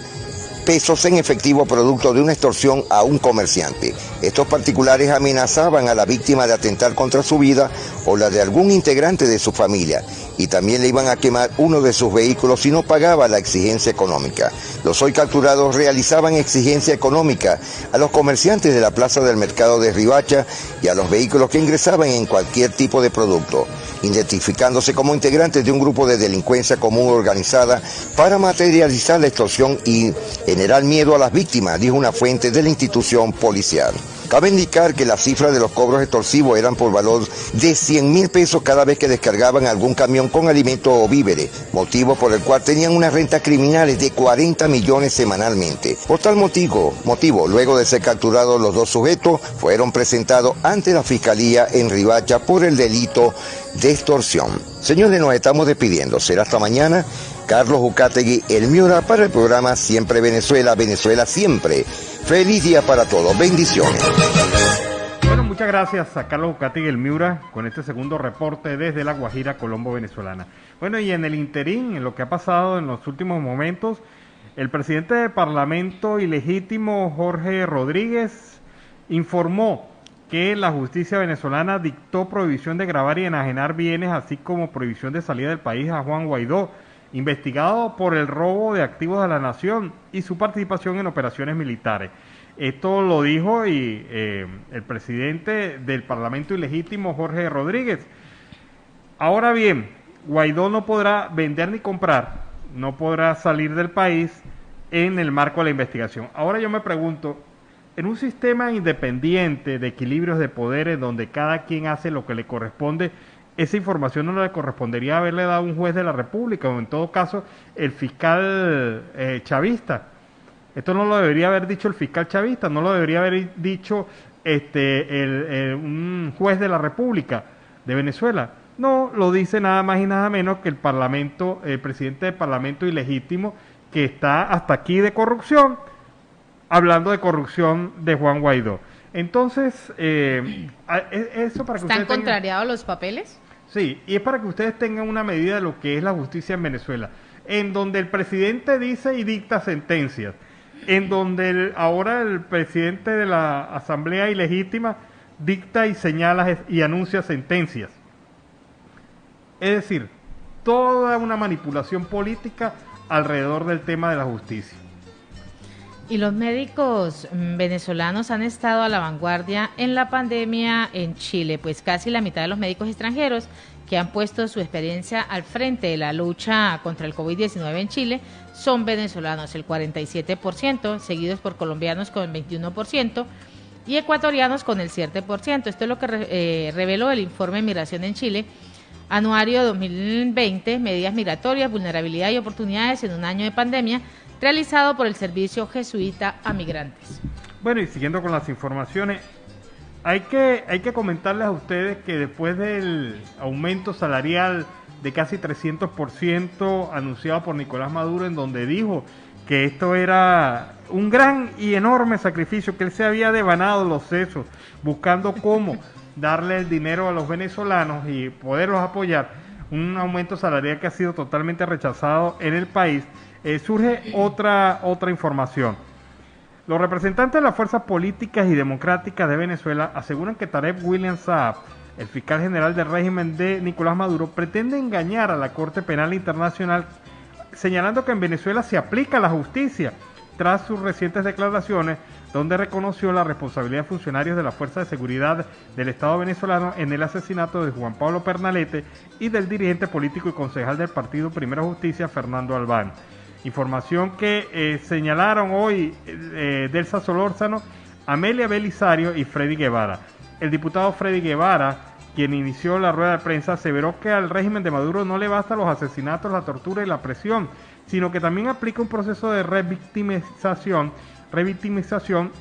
pesos en efectivo producto de una extorsión a un comerciante. Estos particulares amenazaban a la víctima de atentar contra su vida o la de algún integrante de su familia y también le iban a quemar uno de sus vehículos si no pagaba la exigencia económica. Los hoy capturados realizaban exigencia económica a los comerciantes de la plaza del mercado de Riohacha y a los vehículos que ingresaban en cualquier tipo de producto, identificándose como integrantes de un grupo de delincuencia común organizada para materializar la extorsión y generar miedo a las víctimas, dijo una fuente de la institución policial. Cabe indicar que las cifras de los cobros extorsivos eran por valor de 100.000 pesos cada vez que descargaban algún camión con alimentos o víveres, motivo por el cual tenían unas rentas criminales de 40 millones semanalmente. Por tal motivo, luego de ser capturados los dos sujetos, fueron presentados ante la Fiscalía en Riohacha por el delito de extorsión. Señores, nos estamos despidiendo. Será hasta mañana. Carlos Ucategui, el Miura, para el programa Siempre Venezuela, Venezuela Siempre. Feliz día para todos. Bendiciones. Bueno, muchas gracias a Carlos Ucategui, el Miura, con este segundo reporte desde La Guajira, Colombo, venezolana. Bueno, y en el interín, en lo que ha pasado en los últimos momentos, el presidente del Parlamento ilegítimo, Jorge Rodríguez, informó que la justicia venezolana dictó prohibición de grabar y enajenar bienes, así como prohibición de salida del país a Juan Guaidó, investigado por el robo de activos de la nación y su participación en operaciones militares. Esto lo dijo el presidente del Parlamento ilegítimo, Jorge Rodríguez. Ahora bien, Guaidó no podrá vender ni comprar, no podrá salir del país en el marco de la investigación. Ahora yo me pregunto, en un sistema independiente de equilibrios de poderes donde cada quien hace lo que le corresponde, esa información no le correspondería haberle dado un juez de la República o en todo caso el fiscal chavista. Esto no lo debería haber dicho el fiscal chavista, no lo debería haber dicho un juez de la República de Venezuela. No, lo dice nada más y nada menos que el presidente del Parlamento ilegítimo, que está hasta aquí de corrupción, hablando de corrupción de Juan Guaidó. Entonces, eso para que ¿Están contrariados los papeles? Sí, y es para que ustedes tengan una medida de lo que es la justicia en Venezuela, en donde el presidente dice y dicta sentencias, en donde ahora el presidente de la Asamblea ilegítima dicta y señala y anuncia sentencias. Es decir, toda una manipulación política alrededor del tema de la justicia. Y los médicos venezolanos han estado a la vanguardia en la pandemia en Chile, pues casi la mitad de los médicos extranjeros que han puesto su experiencia al frente de la lucha contra el COVID-19 en Chile son venezolanos, el 47%, seguidos por colombianos con el 21% y ecuatorianos con el 7%. Esto es lo que reveló el informe Migración en Chile, anuario 2020, medidas migratorias, vulnerabilidad y oportunidades en un año de pandemia, realizado por el Servicio Jesuita a Migrantes. Bueno, y siguiendo con las informaciones, hay que comentarles a ustedes que después del aumento salarial de casi 300% anunciado por Nicolás Maduro, en donde dijo que esto era un gran y enorme sacrificio, que él se había devanado los sesos buscando cómo darle el dinero a los venezolanos y poderlos apoyar, un aumento salarial que ha sido totalmente rechazado en el país. Surge otra información. Los representantes de las fuerzas políticas y democráticas de Venezuela aseguran que Tarek William Saab, el fiscal general del régimen de Nicolás Maduro, pretende engañar a la Corte Penal Internacional, señalando que en Venezuela se aplica la justicia, tras sus recientes declaraciones donde reconoció la responsabilidad de funcionarios de la Fuerza de Seguridad del Estado venezolano en el asesinato de Juan Pablo Pernalete y del dirigente político y concejal del partido Primera Justicia, Fernando Albán. Información que señalaron hoy Delsa Solórzano, Amelia Belisario y Freddy Guevara. El diputado Freddy Guevara, quien inició la rueda de prensa, aseveró que al régimen de Maduro no le basta los asesinatos, la tortura y la presión, sino que también aplica un proceso de revictimización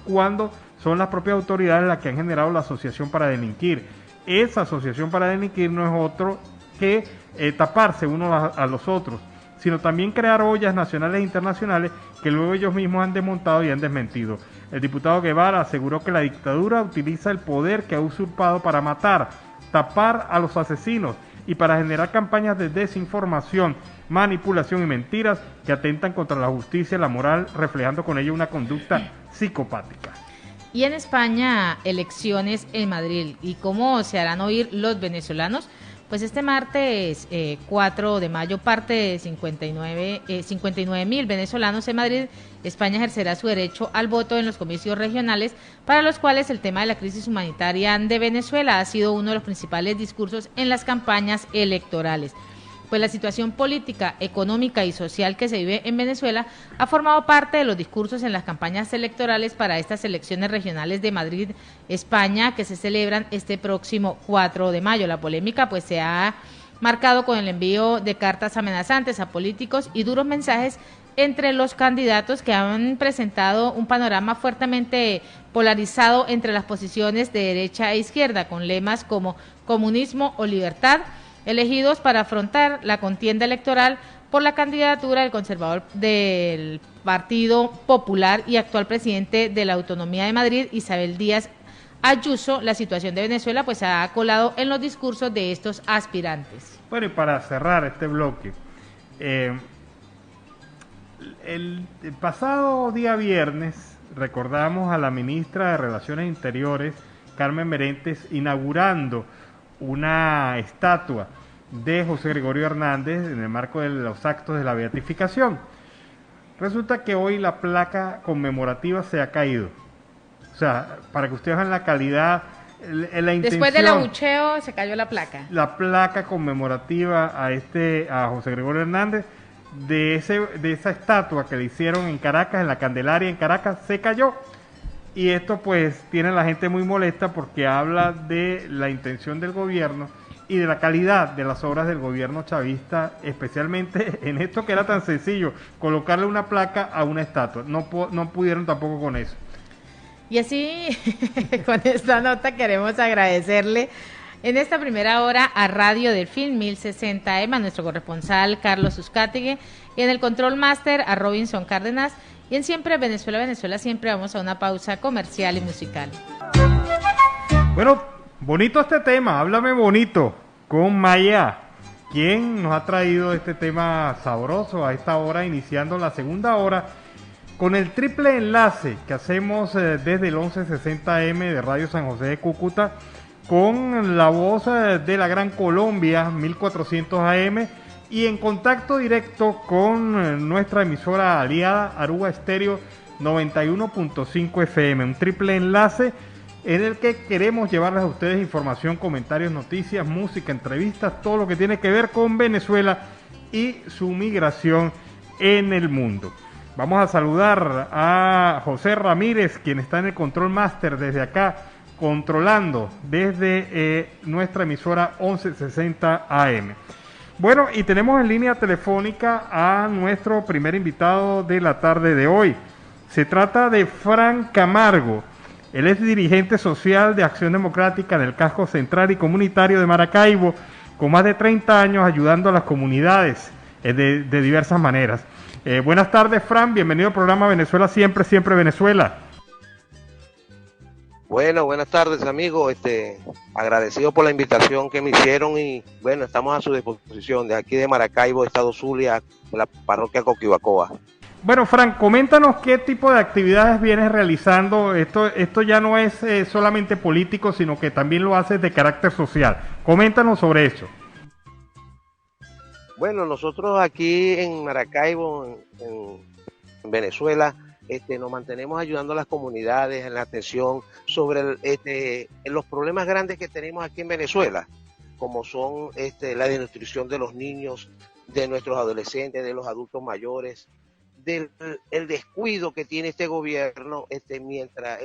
cuando son las propias autoridades las que han generado la asociación para delinquir. Esa asociación para delinquir no es otro que taparse unos a los otros, sino también crear ollas nacionales e internacionales que luego ellos mismos han desmontado y han desmentido. El diputado Guevara aseguró que la dictadura utiliza el poder que ha usurpado para matar, tapar a los asesinos y para generar campañas de desinformación, manipulación y mentiras que atentan contra la justicia y la moral, reflejando con ello una conducta psicopática. Y en España, elecciones en Madrid. ¿Y cómo se harán oír los venezolanos? Pues este martes 4 de mayo, parte de 59.000 venezolanos en Madrid, España ejercerá su derecho al voto en los comicios regionales, para los cuales el tema de la crisis humanitaria de Venezuela ha sido uno de los principales discursos en las campañas electorales. Pues la situación política, económica y social que se vive en Venezuela ha formado parte de los discursos en las campañas electorales para estas elecciones regionales de Madrid, España, que se celebran este próximo 4 de mayo. La polémica pues se ha marcado con el envío de cartas amenazantes a políticos y duros mensajes entre los candidatos que han presentado un panorama fuertemente polarizado entre las posiciones de derecha e izquierda, con lemas como comunismo o libertad, elegidos para afrontar la contienda electoral por la candidatura del conservador del Partido Popular y actual presidente de la Autonomía de Madrid, Isabel Díaz Ayuso. La situación de Venezuela pues ha colado en los discursos de estos aspirantes. Bueno, y para cerrar este bloque, el pasado día viernes recordamos a la ministra de Relaciones Interiores, Carmen Merentes, inaugurando una estatua de José Gregorio Hernández en el marco de los actos de la beatificación. Resulta que hoy la placa conmemorativa se ha caído. O sea, para que ustedes vean la calidad, la intención. Después del abucheo se cayó la placa. La placa conmemorativa a José Gregorio Hernández de esa estatua que le hicieron en Caracas, en la Candelaria en Caracas, se cayó. Y esto pues tiene a la gente muy molesta porque habla de la intención del gobierno y de la calidad de las obras del gobierno chavista, especialmente en esto que era tan sencillo, colocarle una placa a una estatua. No pudieron tampoco con eso. Y así, con esta nota queremos agradecerle en esta primera hora a Radio Delfín 1060M, a nuestro corresponsal Carlos Uzcategui, y en el Control Master a Robinson Cárdenas, y en Siempre Venezuela, Venezuela Siempre vamos a una pausa comercial y musical. Bueno, bonito este tema, háblame bonito, con Maya, quien nos ha traído este tema sabroso a esta hora, iniciando la segunda hora, con el triple enlace que hacemos desde el 1160M de Radio San José de Cúcuta, con la voz de la Gran Colombia, 1400 AM, y en contacto directo con nuestra emisora aliada, Aruba Estéreo 91.5 FM, un triple enlace en el que queremos llevarles a ustedes información, comentarios, noticias, música, entrevistas, todo lo que tiene que ver con Venezuela y su migración en el mundo. Vamos a saludar a José Ramírez, quien está en el Control Master desde acá, controlando desde nuestra emisora 1160 AM. Bueno, y tenemos en línea telefónica a nuestro primer invitado de la tarde de hoy. Se trata de Fran Camargo. Él es dirigente social de Acción Democrática en el casco central y comunitario de Maracaibo, con más de 30 años ayudando a las comunidades de diversas maneras. Buenas tardes, Fran, bienvenido al programa Venezuela Siempre, Siempre Venezuela. Bueno, buenas tardes, amigo. Agradecido por la invitación que me hicieron y bueno, estamos a su disposición de aquí de Maracaibo, Estado Zulia, de la parroquia Coquibacoa. Bueno, Fran, coméntanos qué tipo de actividades vienes realizando. Esto ya no es solamente político, sino que también lo haces de carácter social. Coméntanos sobre eso. Bueno, nosotros aquí en Maracaibo, en Venezuela, nos mantenemos ayudando a las comunidades en la atención sobre los problemas grandes que tenemos aquí en Venezuela, como son la desnutrición de los niños, de nuestros adolescentes, de los adultos mayores, el descuido que tiene este gobierno mientras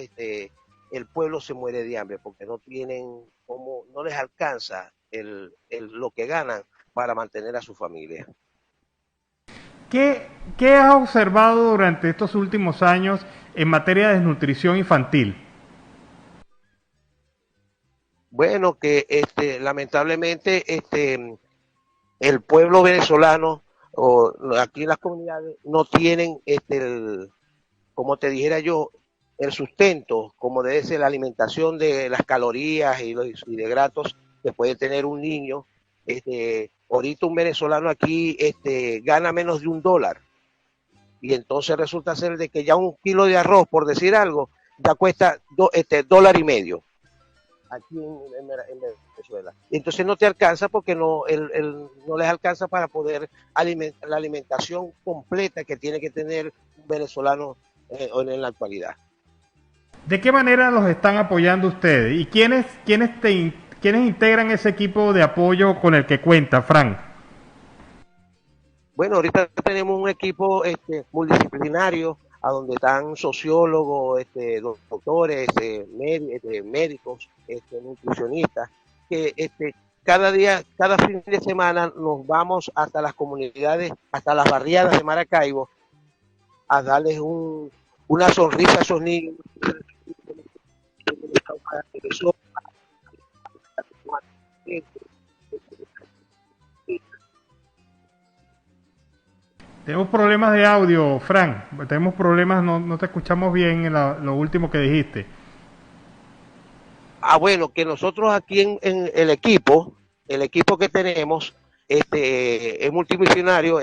el pueblo se muere de hambre, porque no les alcanza lo que ganan para mantener a su familia. ¿Qué has observado durante estos últimos años en materia de desnutrición infantil? Bueno, que lamentablemente el pueblo venezolano o aquí en las comunidades no tienen como te dijera yo, el sustento, como debe ser la alimentación de las calorías y de hidratos que puede tener un niño. Ahorita un venezolano aquí gana menos de $1 y entonces resulta ser de que ya un kilo de arroz, por decir algo, ya cuesta $1.50 aquí en Venezuela. Y entonces no te alcanza porque no les alcanza para poder la alimentación completa que tiene que tener un venezolano en la actualidad. ¿De qué manera los están apoyando ustedes? ¿Y quiénes integran ese equipo de apoyo con el que cuenta, Fran? Bueno, ahorita tenemos un equipo multidisciplinario, a donde están sociólogos, doctores, médicos, nutricionistas, que cada fin de semana nos vamos hasta las comunidades, hasta las barriadas de Maracaibo, a darles una sonrisa a esos niños. Tenemos problemas de audio, Fran. Tenemos problemas, no te escuchamos bien en lo último que dijiste. Bueno, que nosotros aquí en el equipo que tenemos, es multidisciplinario,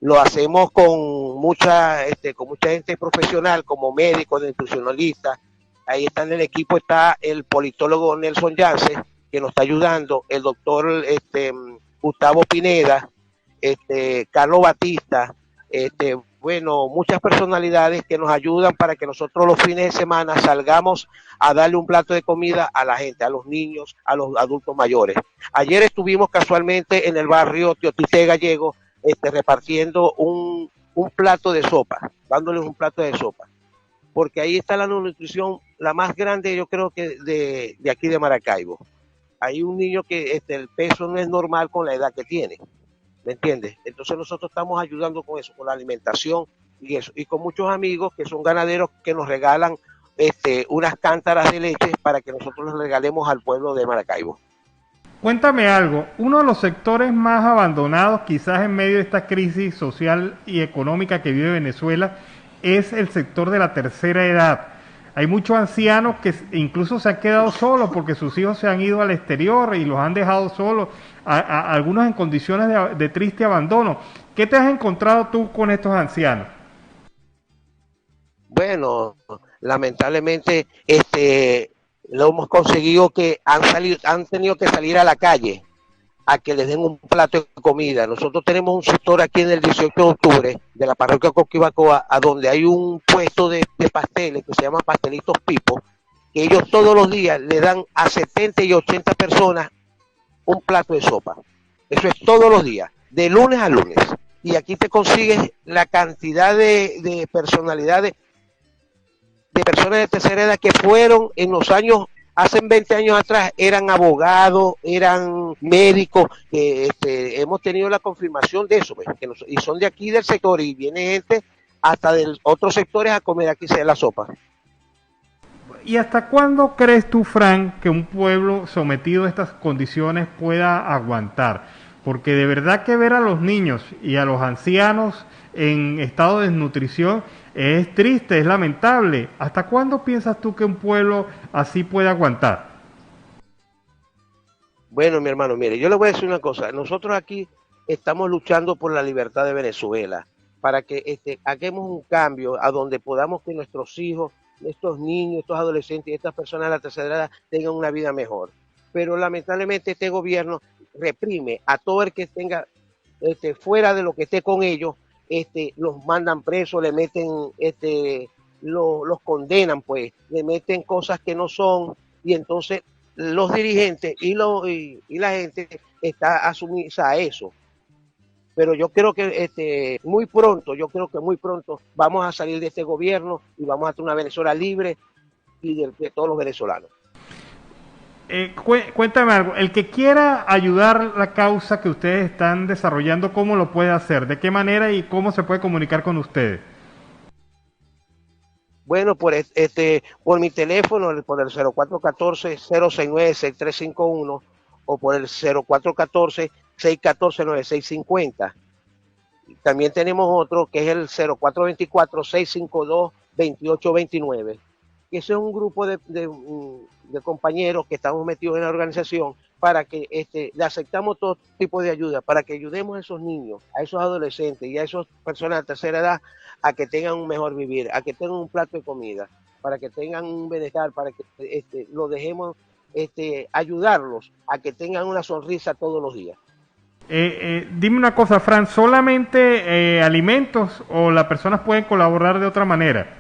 lo hacemos con mucha gente profesional, como médicos, nutricionalistas. Ahí está en el equipo, está el politólogo Nelson Yance, que nos está ayudando, el doctor Gustavo Pineda, Carlos Batista, bueno, muchas personalidades que nos ayudan para que nosotros los fines de semana salgamos a darle un plato de comida a la gente, a los niños, a los adultos mayores. Ayer estuvimos casualmente en el barrio Teotité Gallego, repartiendo un plato de sopa, dándoles un plato de sopa, porque ahí está la nutrición, la más grande, yo creo que de aquí de Maracaibo. Hay un niño que el peso no es normal con la edad que tiene. ¿Me entiendes? Entonces nosotros estamos ayudando con eso, con la alimentación y eso, y con muchos amigos que son ganaderos que nos regalan unas cántaras de leche para que nosotros les regalemos al pueblo de Maracaibo. Cuéntame algo, uno de los sectores más abandonados quizás en medio de esta crisis social y económica que vive Venezuela es el sector de la tercera edad. Hay muchos ancianos que incluso se han quedado solos porque sus hijos se han ido al exterior y los han dejado solos, algunos en condiciones de triste abandono. ¿Qué te has encontrado tú con estos ancianos? Bueno, lamentablemente lo hemos conseguido que han tenido que salir a la calle a que les den un plato de comida. Nosotros tenemos un sector aquí en el 18 de octubre de la parroquia Coquibacoa, a donde hay un puesto de pasteles que se llama Pastelitos Pipo, que ellos todos los días le dan a 70 y 80 personas un plato de sopa. Eso es todos los días, de lunes a lunes. Y aquí te consigues la cantidad de personalidades, de personas de tercera edad que fueron en los años, hace 20 años atrás, eran abogados, eran médicos, que hemos tenido la confirmación de eso, pues, y son de aquí del sector, y viene gente hasta de otros sectores a comer aquí la sopa. ¿Y hasta cuándo crees tú, Frank, que un pueblo sometido a estas condiciones pueda aguantar? Porque de verdad que ver a los niños y a los ancianos en estado de desnutrición es triste, es lamentable. ¿Hasta cuándo piensas tú que un pueblo así puede aguantar? Bueno, mi hermano, mire, yo le voy a decir una cosa. Nosotros aquí estamos luchando por la libertad de Venezuela, para que hagamos un cambio a donde podamos que nuestros hijos, estos niños, estos adolescentes y estas personas de la tercera edad tengan una vida mejor. Pero lamentablemente este gobierno reprime a todo el que tenga fuera de lo que esté con ellos, los mandan presos, le meten, los condenan, pues, le meten cosas que no son, y entonces los dirigentes y la gente está asumida a eso. Pero yo creo que yo creo que muy pronto vamos a salir de este gobierno y vamos a tener una Venezuela libre y de todos los venezolanos. Cuéntame algo, el que quiera ayudar la causa que ustedes están desarrollando, ¿cómo lo puede hacer? ¿De qué manera y cómo se puede comunicar con ustedes? Bueno, por mi teléfono, por el 0414-069-6351 o por el 0414-614-9650. También tenemos otro que es el 0424-652-2829. Ese es un grupo de compañeros que estamos metidos en la organización para que le aceptamos todo tipo de ayuda, para que ayudemos a esos niños, a esos adolescentes y a esas personas de tercera edad a que tengan un mejor vivir, a que tengan un plato de comida, para que tengan un bienestar, para que lo dejemos ayudarlos a que tengan una sonrisa todos los días. Dime una cosa, Fran, ¿solamente alimentos o las personas pueden colaborar de otra manera?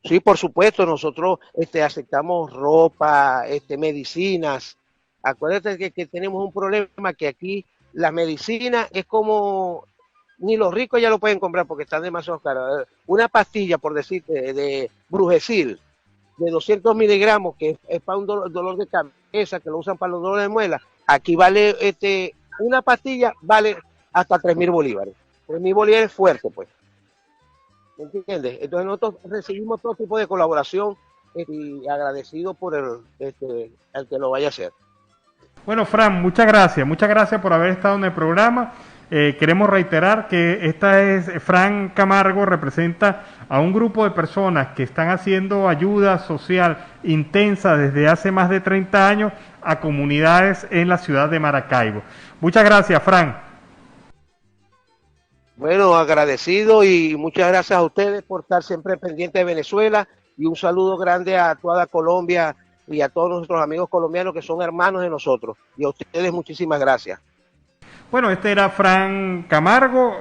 Sí, por supuesto, nosotros aceptamos ropa, medicinas. Acuérdate que tenemos un problema, que aquí la medicina es como, ni los ricos ya lo pueden comprar porque están demasiado caras. Una pastilla, por decirte, de Brugesil, de 200 miligramos, que es para un dolor de cabeza, que lo usan para los dolores de muela, aquí vale, una pastilla vale hasta 3.000 bolívares. 3.000 bolívares es fuerte, pues. ¿me entiendes? Entonces nosotros recibimos todo tipo de colaboración y agradecido por el que lo vaya a hacer. Bueno, Fran, muchas gracias por haber estado en el programa. Queremos reiterar que Fran Camargo representa a un grupo de personas que están haciendo ayuda social intensa desde hace más de 30 años a comunidades en la ciudad de Maracaibo. Muchas gracias, Fran. Bueno, agradecido y muchas gracias a ustedes por estar siempre pendientes de Venezuela y un saludo grande a toda Colombia y a todos nuestros amigos colombianos que son hermanos de nosotros. Y a ustedes muchísimas gracias. Bueno, este era Fran Camargo.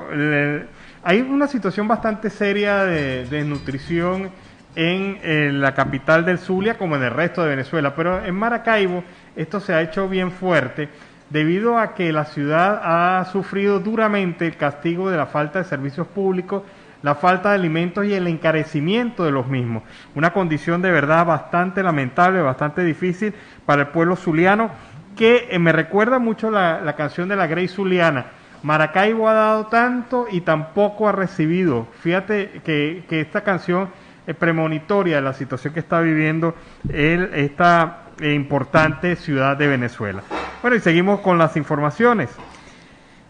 Hay una situación bastante seria de desnutrición en la capital del Zulia como en el resto de Venezuela, pero en Maracaibo esto se ha hecho bien fuerte debido a que la ciudad ha sufrido duramente el castigo de la falta de servicios públicos, la falta de alimentos y el encarecimiento de los mismos. Una condición de verdad bastante lamentable, bastante difícil para el pueblo zuliano, que me recuerda mucho la canción de la Grey Zuliana. Maracaibo ha dado tanto y tampoco ha recibido. Fíjate que esta canción es premonitoria de la situación que está viviendo esta importante ciudad de Venezuela. Bueno, y seguimos con las informaciones.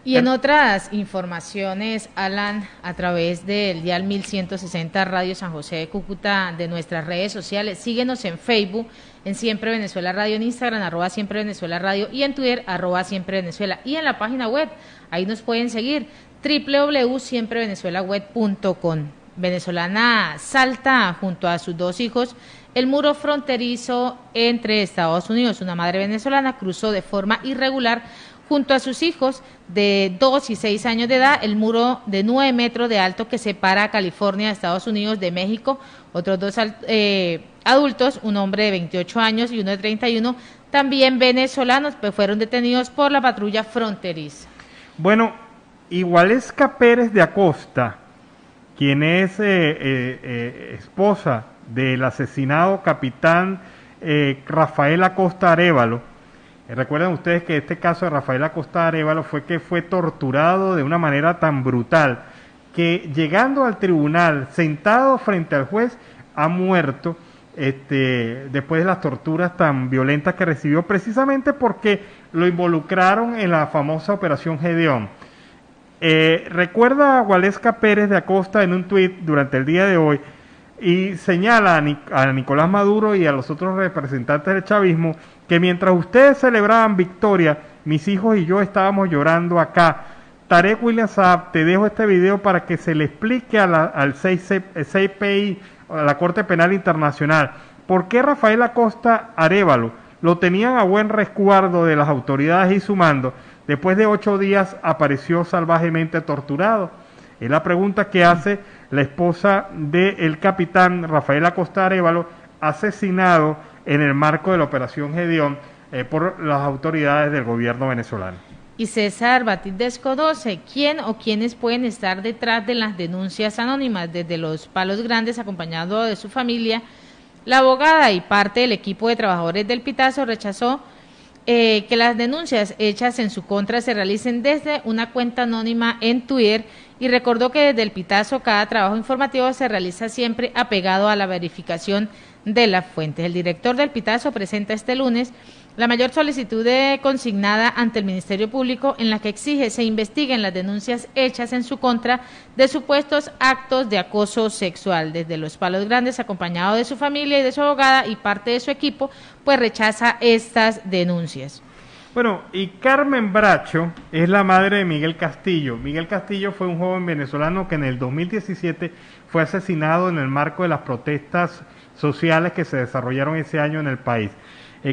Y en otras informaciones, Alan, a través del dial 1160 Radio San José de Cúcuta, de nuestras redes sociales, síguenos en Facebook, en Siempre Venezuela Radio, en Instagram, @Siempre Venezuela Radio, y en Twitter, @Siempre Venezuela, y en la página web, ahí nos pueden seguir, www.siemprevenezuelaweb.com. Venezolana salta junto a sus 2 hijos el muro fronterizo entre Estados Unidos. Una madre venezolana cruzó de forma irregular junto a sus hijos de 2 y 6 años de edad el muro de 9 metros de alto que separa a California de Estados Unidos de México. Otros 2 adultos, un hombre de 28 años y uno de 31, también venezolanos, pues fueron detenidos por la patrulla fronteriza. Bueno, Igualesca Pérez de Acosta, quien es esposa del asesinado capitán Rafael Acosta Arévalo. Recuerden ustedes que este caso de Rafael Acosta Arévalo fue torturado de una manera tan brutal que, llegando al tribunal, sentado frente al juez, ha muerto después de las torturas tan violentas que recibió, precisamente porque lo involucraron en la famosa Operación Gedeón. Recuerda a Igualesca Pérez de Acosta en un tuit durante el día de hoy y señala a Nicolás Maduro y a los otros representantes del chavismo que mientras ustedes celebraban victoria, mis hijos y yo estábamos llorando acá. Tarek William Saab, te dejo este video para que se le explique al CPI, a la Corte Penal Internacional, por qué Rafael Acosta Arévalo lo tenían a buen resguardo de las autoridades y su mando. Después de 8 días apareció salvajemente torturado. Es la pregunta que hace la esposa del capitán Rafael Acosta Arévalo, asesinado en el marco de la Operación Gedeón por las autoridades del gobierno venezolano. Y César Batis desconoce quién o quiénes pueden estar detrás de las denuncias anónimas. Desde los Palos Grandes, acompañado de su familia, la abogada y parte del equipo de trabajadores del Pitazo rechazó que las denuncias hechas en su contra se realicen desde una cuenta anónima en Twitter, y recordó que desde el Pitazo cada trabajo informativo se realiza siempre apegado a la verificación de las fuentes. El director del Pitazo presenta este lunes la mayor solicitud consignada ante el Ministerio Público, en la que exige se investiguen las denuncias hechas en su contra de supuestos actos de acoso sexual. Desde los Palos Grandes, acompañado de su familia y de su abogada y parte de su equipo, pues rechaza estas denuncias. Bueno, y Carmen Bracho es la madre de Miguel Castillo. Miguel Castillo fue un joven venezolano que en el 2017 fue asesinado en el marco de las protestas sociales que se desarrollaron ese año en el país.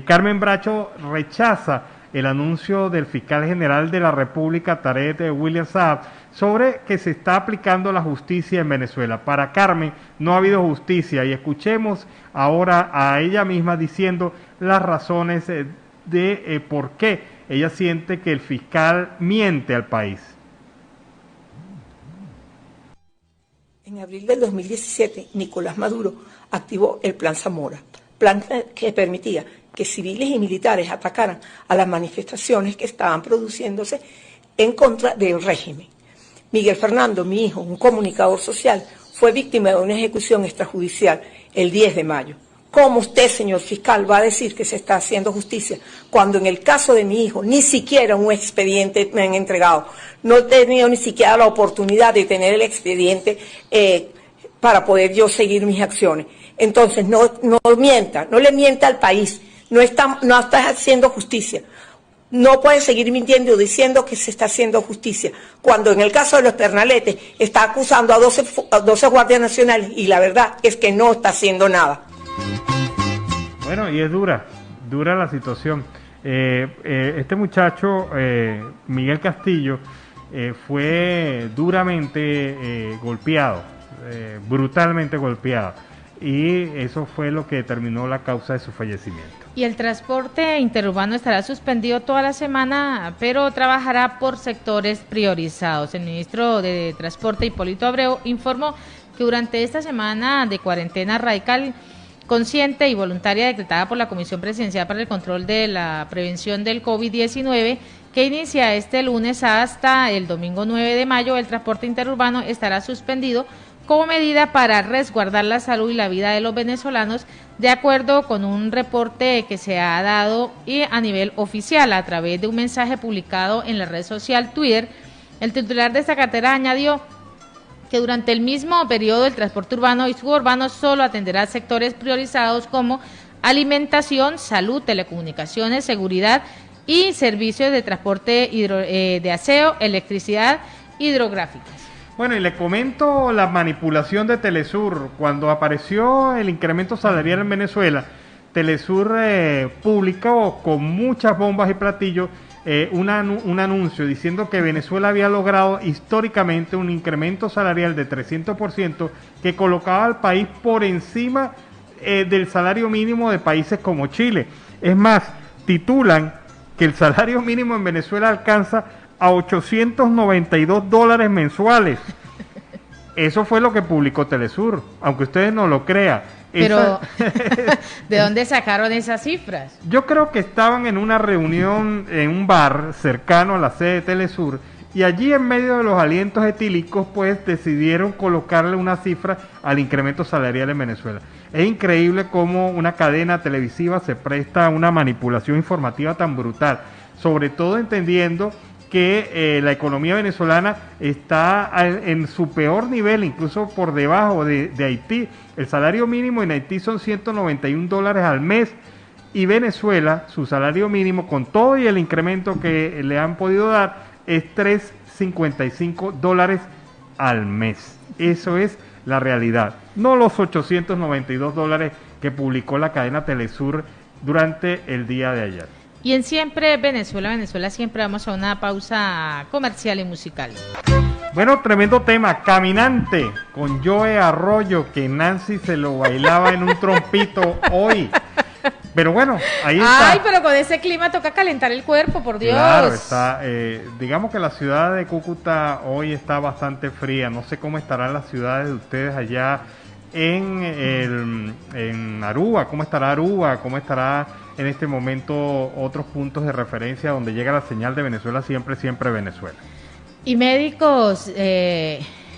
Carmen Bracho rechaza el anuncio del fiscal general de la República, Tarek William Saab, sobre que se está aplicando la justicia en Venezuela. Para Carmen no ha habido justicia, y escuchemos ahora a ella misma diciendo las razones de por qué ella siente que el fiscal miente al país. En abril del 2017, Nicolás Maduro activó el Plan Zamora, plan que permitía que civiles y militares atacaran a las manifestaciones que estaban produciéndose en contra del régimen. Miguel Fernando, mi hijo, un comunicador social, fue víctima de una ejecución extrajudicial el 10 de mayo. ¿Cómo usted, señor fiscal, va a decir que se está haciendo justicia cuando en el caso de mi hijo ni siquiera un expediente me han entregado? No he tenido ni siquiera la oportunidad de tener el expediente para poder yo seguir mis acciones. Entonces, no mienta, no le mienta al país, no está haciendo justicia. No puede seguir mintiendo diciendo que se está haciendo justicia, cuando en el caso de los Pernaletes está acusando a 12 guardias nacionales y la verdad es que no está haciendo nada. Bueno, y es dura la situación. Este muchacho, Miguel Castillo, fue duramente golpeado, brutalmente golpeado, y eso fue lo que determinó la causa de su fallecimiento. Y el transporte interurbano estará suspendido toda la semana, pero trabajará por sectores priorizados. El ministro de Transporte, Hipólito Abreu, informó que durante esta semana de cuarentena radical, consciente y voluntaria decretada por la Comisión Presidencial para el Control de la Prevención del COVID-19, que inicia este lunes hasta el domingo 9 de mayo, el transporte interurbano estará suspendido como medida para resguardar la salud y la vida de los venezolanos, de acuerdo con un reporte que se ha dado y a nivel oficial a través de un mensaje publicado en la red social Twitter. El titular de esta cartera añadió que durante el mismo periodo el transporte urbano y suburbano solo atenderá sectores priorizados como alimentación, salud, telecomunicaciones, seguridad y servicios de transporte de aseo, electricidad, hidrográficas. Bueno, y le comento la manipulación de Telesur. Cuando apareció el incremento salarial en Venezuela, Telesur publicó con muchas bombas y platillos un anuncio diciendo que Venezuela había logrado históricamente un incremento salarial de 300% que colocaba al país por encima del salario mínimo de países como Chile. Es más, titulan que el salario mínimo en Venezuela alcanza a $892 mensuales. Eso fue lo que publicó Telesur, aunque ustedes no lo crean. Pero, ¿de dónde sacaron esas cifras? Yo creo que estaban en una reunión en un bar cercano a la sede de Telesur y allí en medio de los alientos etílicos pues decidieron colocarle una cifra al incremento salarial en Venezuela. Es increíble cómo una cadena televisiva se presta a una manipulación informativa tan brutal, sobre todo entendiendo que la economía venezolana está en su peor nivel, incluso por debajo de Haití. El salario mínimo en Haití son $191 al mes y Venezuela, su salario mínimo con todo y el incremento que le han podido dar es $355 al mes. Eso es la realidad, no los $892 que publicó la cadena Telesur durante el día de ayer. Y en Siempre Venezuela, siempre vamos a una pausa comercial y musical. Bueno, tremendo tema, Caminante, con Joe Arroyo, que Nancy se lo bailaba en un trompito hoy. Pero bueno, ahí está. Ay, pero con ese clima toca calentar el cuerpo, por Dios. Claro, está. Digamos que la ciudad de Cúcuta hoy está bastante fría. No sé cómo estarán las ciudades de ustedes allá en Aruba. ¿Cómo estará Aruba? ¿Cómo estará en este momento otros puntos de referencia donde llega la señal de Venezuela, siempre Venezuela? Y médicos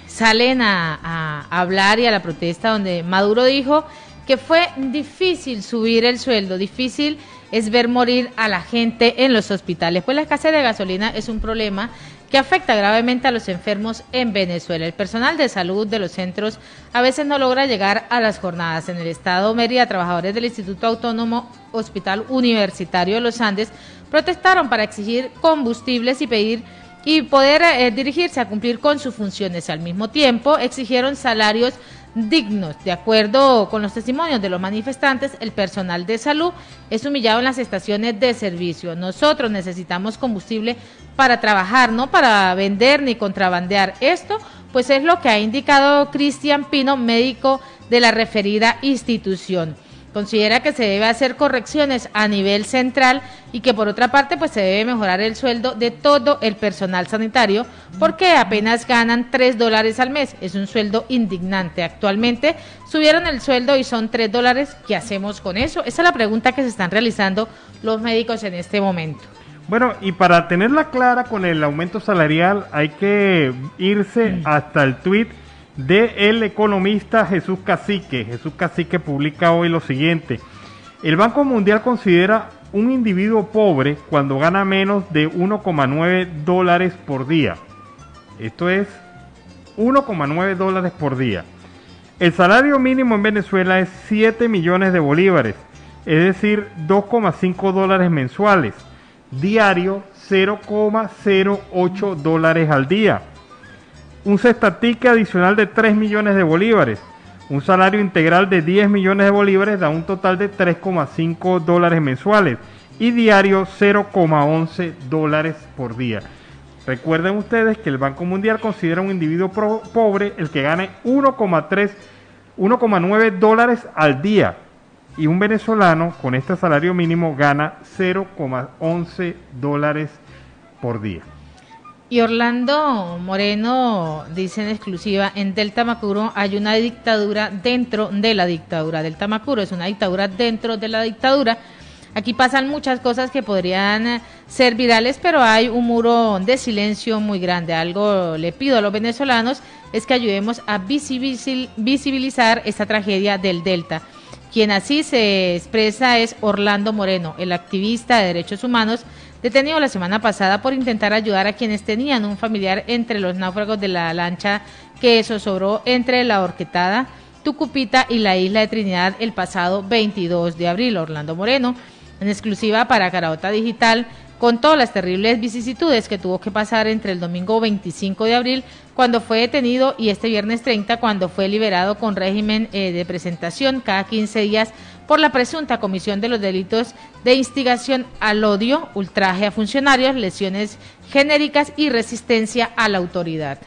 salen a hablar y a la protesta donde Maduro dijo que fue difícil subir el sueldo, difícil es ver morir a la gente en los hospitales, pues la escasez de gasolina es un problema que afecta gravemente a los enfermos en Venezuela. El personal de salud de los centros a veces no logra llegar a las jornadas. En el estado Mérida, trabajadores del Instituto Autónomo Hospital Universitario de los Andes protestaron para exigir combustibles y poder dirigirse a cumplir con sus funciones. Al mismo tiempo, exigieron salarios dignos. De acuerdo con los testimonios de los manifestantes, el personal de salud es humillado en las estaciones de servicio. Nosotros necesitamos combustible para trabajar, no para vender ni contrabandear. Esto, pues, es lo que ha indicado Cristian Pino, médico de la referida institución. Considera que se debe hacer correcciones a nivel central y que por otra parte pues se debe mejorar el sueldo de todo el personal sanitario porque apenas ganan $3 al mes. Es un sueldo indignante. Actualmente subieron el sueldo y son $3. ¿Qué hacemos con eso? Esa es la pregunta que se están realizando los médicos en este momento. Bueno, y para tenerla clara con el aumento salarial hay que irse hasta el tuit del economista Jesús Cacique. Jesús Cacique publica hoy lo siguiente: el Banco Mundial considera un individuo pobre cuando gana menos de 1,9 dólares por día. Esto es 1,9 dólares por día. El salario mínimo en Venezuela es 7 millones de bolívares, es decir, 2,5 dólares mensuales. Diario, 0,08 dólares al día. Un cestatique adicional de 3 millones de bolívares. Un salario integral de 10 millones de bolívares da un total de 3,5 dólares mensuales. Y diario, 0,11 dólares por día. Recuerden ustedes que el Banco Mundial considera un individuo pobre el que gane 1,9 dólares al día. Y un venezolano con este salario mínimo gana 0,11 dólares por día. Y Orlando Moreno dice en exclusiva: en del Tamacuro hay una dictadura dentro de la dictadura. Del Tamacuro es una dictadura dentro de la dictadura. Aquí pasan muchas cosas que podrían ser virales, pero hay un muro de silencio muy grande. Algo le pido a los venezolanos es que ayudemos a visibilizar esta tragedia del Delta. Quien así se expresa es Orlando Moreno, el activista de derechos humanos, detenido la semana pasada por intentar ayudar a quienes tenían un familiar entre los náufragos de la lancha que zozobró entre La Horquetada, Tucupita y la isla de Trinidad el pasado 22 de abril. Orlando Moreno, en exclusiva para Caraota Digital, contó las terribles vicisitudes que tuvo que pasar entre el domingo 25 de abril, cuando fue detenido, y este viernes 30, cuando fue liberado con régimen de presentación cada 15 días por la presunta comisión de los delitos de instigación al odio, ultraje a funcionarios, lesiones genéricas y resistencia a la autoridad.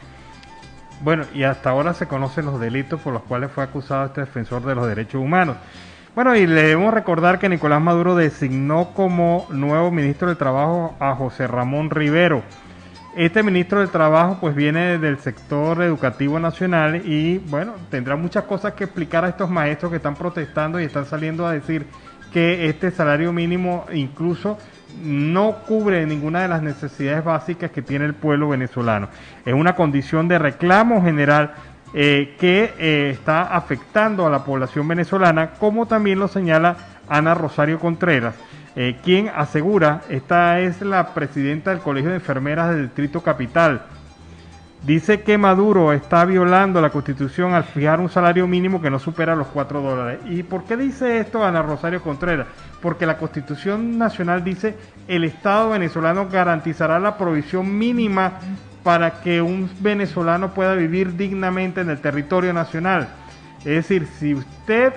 Bueno, y hasta ahora se conocen los delitos por los cuales fue acusado este defensor de los derechos humanos. Bueno, y le debemos recordar que Nicolás Maduro designó como nuevo ministro del Trabajo a José Ramón Rivero. Este ministro del Trabajo pues viene del sector educativo nacional y bueno, tendrá muchas cosas que explicar a estos maestros que están protestando y están saliendo a decir que este salario mínimo incluso no cubre ninguna de las necesidades básicas que tiene el pueblo venezolano. Es una condición de reclamo general que está afectando a la población venezolana, como también lo señala Ana Rosario Contreras, quien asegura, esta es la presidenta del Colegio de Enfermeras del Distrito Capital, dice que Maduro está violando la Constitución al fijar un salario mínimo que no supera los 4 dólares. ¿Y por qué dice esto Ana Rosario Contreras? Porque la Constitución Nacional dice: el Estado venezolano garantizará la provisión mínima para que un venezolano pueda vivir dignamente en el territorio nacional. Es decir, si usted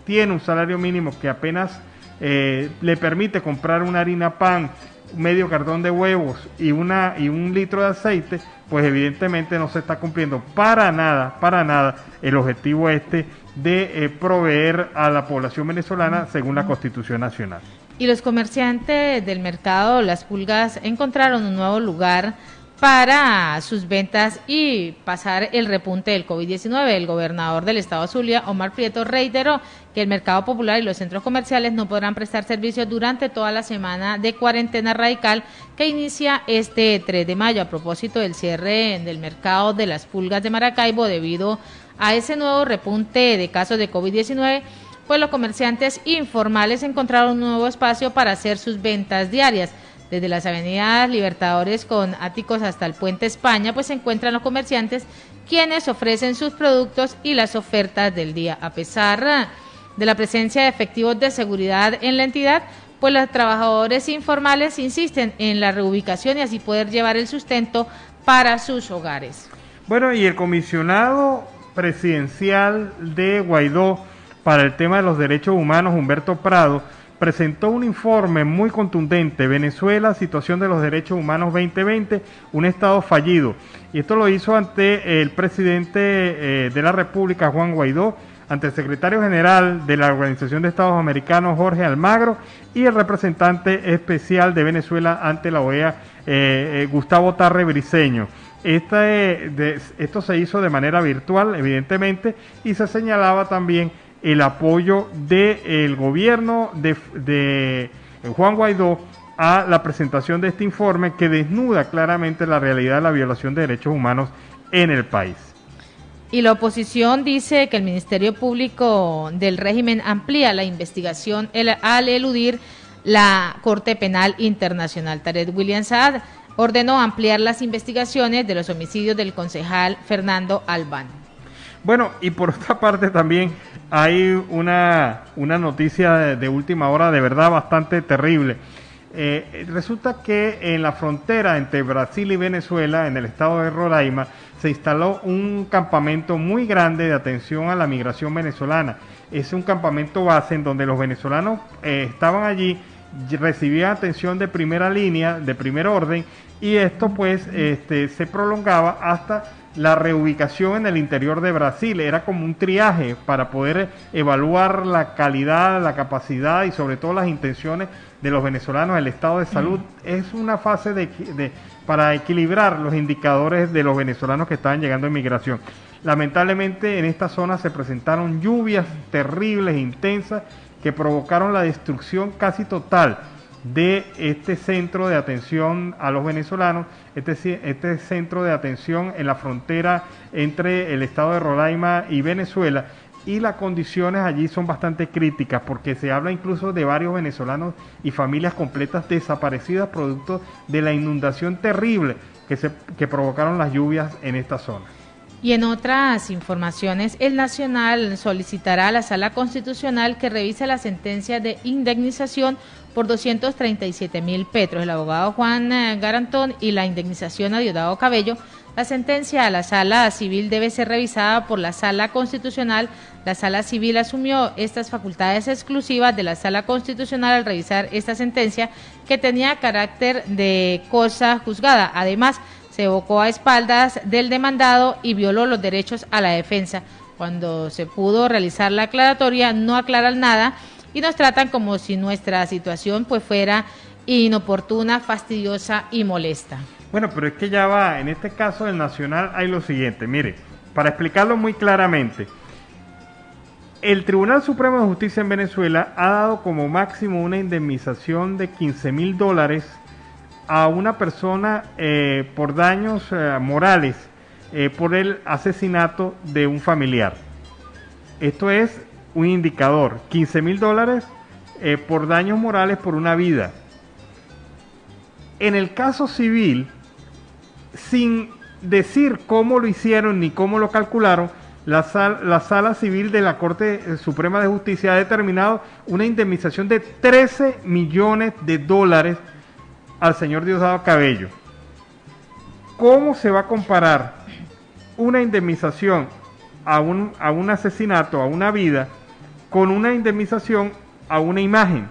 tiene un salario mínimo que apenas le permite comprar una harina pan, medio cartón de huevos y un litro de aceite, pues evidentemente no se está cumpliendo para nada el objetivo de proveer a la población venezolana según la Constitución Nacional. Y los comerciantes del mercado Las Pulgas encontraron un nuevo lugar para sus ventas y pasar el repunte del COVID-19. El gobernador del estado Zulia, Omar Prieto, reiteró que el mercado popular y los centros comerciales no podrán prestar servicios durante toda la semana de cuarentena radical que inicia este 3 de mayo a propósito del cierre del mercado de Las Pulgas de Maracaibo debido a ese nuevo repunte de casos de COVID-19. Pues los comerciantes informales encontraron un nuevo espacio para hacer sus ventas diarias. Desde las avenidas Libertadores con Áticos hasta el Puente España, pues se encuentran los comerciantes quienes ofrecen sus productos y las ofertas del día. A pesar de la presencia de efectivos de seguridad en la entidad, pues los trabajadores informales insisten en la reubicación y así poder llevar el sustento para sus hogares. Bueno, y el comisionado presidencial de Guaidó para el tema de los derechos humanos, Humberto Prado, presentó un informe muy contundente: Venezuela, situación de los derechos humanos 2020, un estado fallido. Y esto lo hizo ante el presidente de la República, Juan Guaidó, ante el secretario general de la Organización de Estados Americanos, Jorge Almagro, y el representante especial de Venezuela ante la OEA, Gustavo Tarre Briceño. Esto se hizo de manera virtual, evidentemente, y se señalaba también el apoyo del gobierno de Juan Guaidó a la presentación de este informe que desnuda claramente la realidad de la violación de derechos humanos en el país. Y la oposición dice que el Ministerio Público del régimen amplía la investigación al eludir la Corte Penal Internacional. Tarek William Saad ordenó ampliar las investigaciones de los homicidios del concejal Fernando Albán. Bueno, y por otra parte también hay una noticia de última hora de verdad bastante terrible. Resulta que en la frontera entre Brasil y Venezuela, en el estado de Roraima, se instaló un campamento muy grande de atención a la migración venezolana. Es un campamento base en donde los venezolanos estaban allí, recibían atención de primera línea, de primer orden, y esto pues se prolongaba hasta la reubicación en el interior de Brasil. Era como un triaje para poder evaluar la calidad, la capacidad y sobre todo las intenciones de los venezolanos, el estado de salud. Es una fase para equilibrar los indicadores de los venezolanos que estaban llegando en migración. Lamentablemente en esta zona se presentaron lluvias terribles, intensas, que provocaron la destrucción casi total de este centro de atención a los venezolanos, este centro de atención en la frontera entre el estado de Roraima y Venezuela, y las condiciones allí son bastante críticas porque se habla incluso de varios venezolanos y familias completas desaparecidas producto de la inundación terrible que provocaron las lluvias en esta zona. Y en otras informaciones, el Nacional solicitará a la Sala Constitucional que revise la sentencia de indemnización por 237.000 petros. El abogado Juan Garantón y la indemnización a Diosdado Cabello. La sentencia a la Sala Civil debe ser revisada por la Sala Constitucional. La Sala Civil asumió estas facultades exclusivas de la Sala Constitucional al revisar esta sentencia que tenía carácter de cosa juzgada. Además, se evocó a espaldas del demandado y violó los derechos a la defensa. Cuando se pudo realizar la aclaratoria, no aclaran nada y nos tratan como si nuestra situación pues fuera inoportuna, fastidiosa y molesta. Bueno, pero es que ya va, en este caso del Nacional hay lo siguiente, mire, para explicarlo muy claramente, el Tribunal Supremo de Justicia en Venezuela ha dado como máximo una indemnización de $15.000 a una persona por daños morales por el asesinato de un familiar. Esto es un indicador, $15.000 por daños morales por una vida. En el caso civil, sin decir cómo lo hicieron ni cómo lo calcularon, la Sala Civil de la Corte Suprema de Justicia ha determinado una indemnización de $13 millones al señor Diosdado Cabello. ¿Cómo se va a comparar una indemnización a un asesinato, a una vida, con una indemnización a una imagen?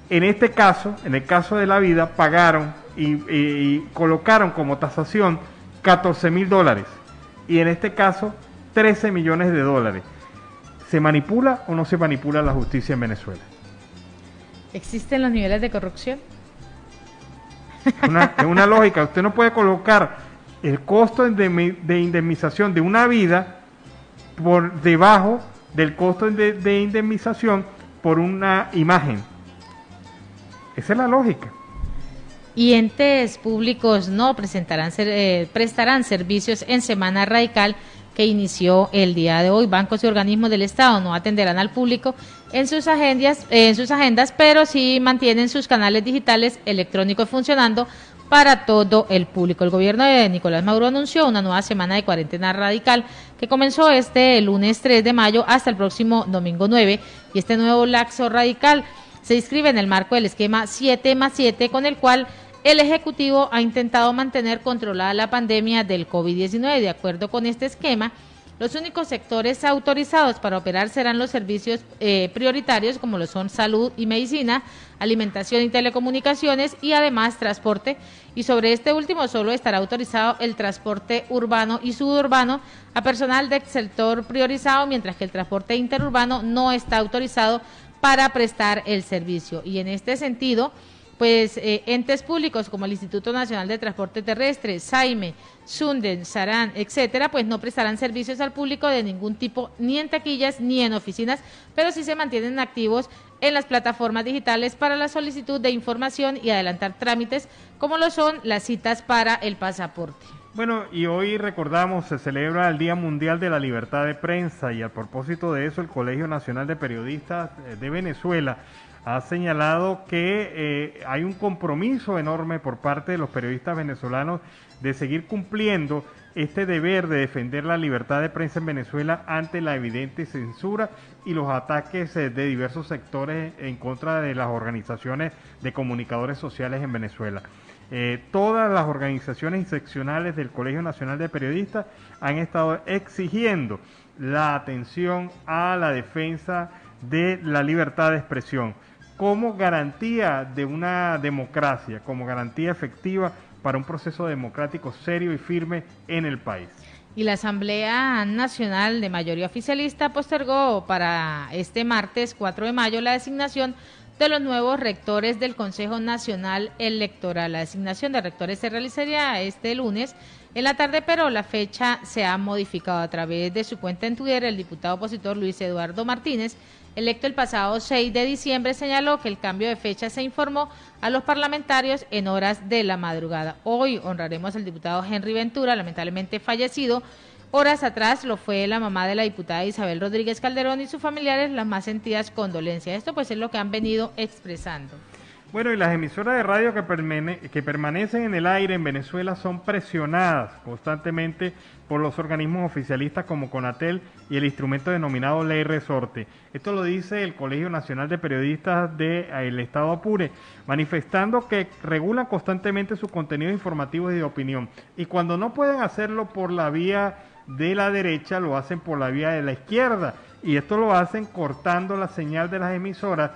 En este caso, en el caso de la vida, pagaron y colocaron como tasación $14.000 y en este caso $13 millones. ¿Se manipula o no se manipula la justicia en Venezuela? ¿Existen los niveles de corrupción? Es una lógica. Usted no puede colocar el costo de indemnización de una vida por debajo del costo de indemnización por una imagen. Esa es la lógica. Y entes públicos no prestarán servicios en Semana Radical que inició el día de hoy. Bancos y organismos del Estado no atenderán al público en sus agendas, pero sí mantienen sus canales digitales electrónicos funcionando para todo el público. El gobierno de Nicolás Maduro anunció una nueva semana de cuarentena radical que comenzó este lunes 3 de mayo hasta el próximo domingo 9, y este nuevo laxo radical se inscribe en el marco del esquema 7+7, con el cual el Ejecutivo ha intentado mantener controlada la pandemia del COVID-19. De acuerdo con este esquema, los únicos sectores autorizados para operar serán los servicios prioritarios, como lo son salud y medicina, alimentación y telecomunicaciones, y además transporte. Y sobre este último solo estará autorizado el transporte urbano y suburbano a personal del sector priorizado, mientras que el transporte interurbano no está autorizado para prestar el servicio. Y en este sentido, pues entes públicos como el Instituto Nacional de Transporte Terrestre, SAIME, SUNDEN, SARAN, etcétera, pues no prestarán servicios al público de ningún tipo, ni en taquillas ni en oficinas, pero sí se mantienen activos en las plataformas digitales para la solicitud de información y adelantar trámites, como lo son las citas para el pasaporte. Bueno, y hoy recordamos, se celebra el Día Mundial de la Libertad de Prensa y a propósito de eso el Colegio Nacional de Periodistas de Venezuela ha señalado que hay un compromiso enorme por parte de los periodistas venezolanos de seguir cumpliendo este deber de defender la libertad de prensa en Venezuela ante la evidente censura y los ataques de diversos sectores en contra de las organizaciones de comunicadores sociales en Venezuela. Todas las organizaciones seccionales del Colegio Nacional de Periodistas han estado exigiendo la atención a la defensa de la libertad de expresión como garantía de una democracia, como garantía efectiva para un proceso democrático serio y firme en el país. Y la Asamblea Nacional de mayoría oficialista postergó para este martes 4 de mayo la designación de los nuevos rectores del Consejo Nacional Electoral. La designación de rectores se realizaría este lunes en la tarde, pero la fecha se ha modificado. A través de su cuenta en Twitter, el diputado opositor Luis Eduardo Martínez, electo el pasado 6 de diciembre, señaló que el cambio de fecha se informó a los parlamentarios en horas de la madrugada. Hoy honraremos al diputado Henry Ventura, lamentablemente fallecido. Horas atrás lo fue la mamá de la diputada Isabel Rodríguez Calderón y sus familiares, las más sentidas condolencias. Esto pues es lo que han venido expresando. Bueno, y las emisoras de radio que permanecen en el aire en Venezuela son presionadas constantemente por los organismos oficialistas como Conatel y el instrumento denominado Ley Resorte. Esto lo dice el Colegio Nacional de Periodistas del Estado Apure, manifestando que regulan constantemente sus contenidos informativos y de opinión. Y cuando no pueden hacerlo por la vía de la derecha, lo hacen por la vía de la izquierda. Y esto lo hacen cortando la señal de las emisoras,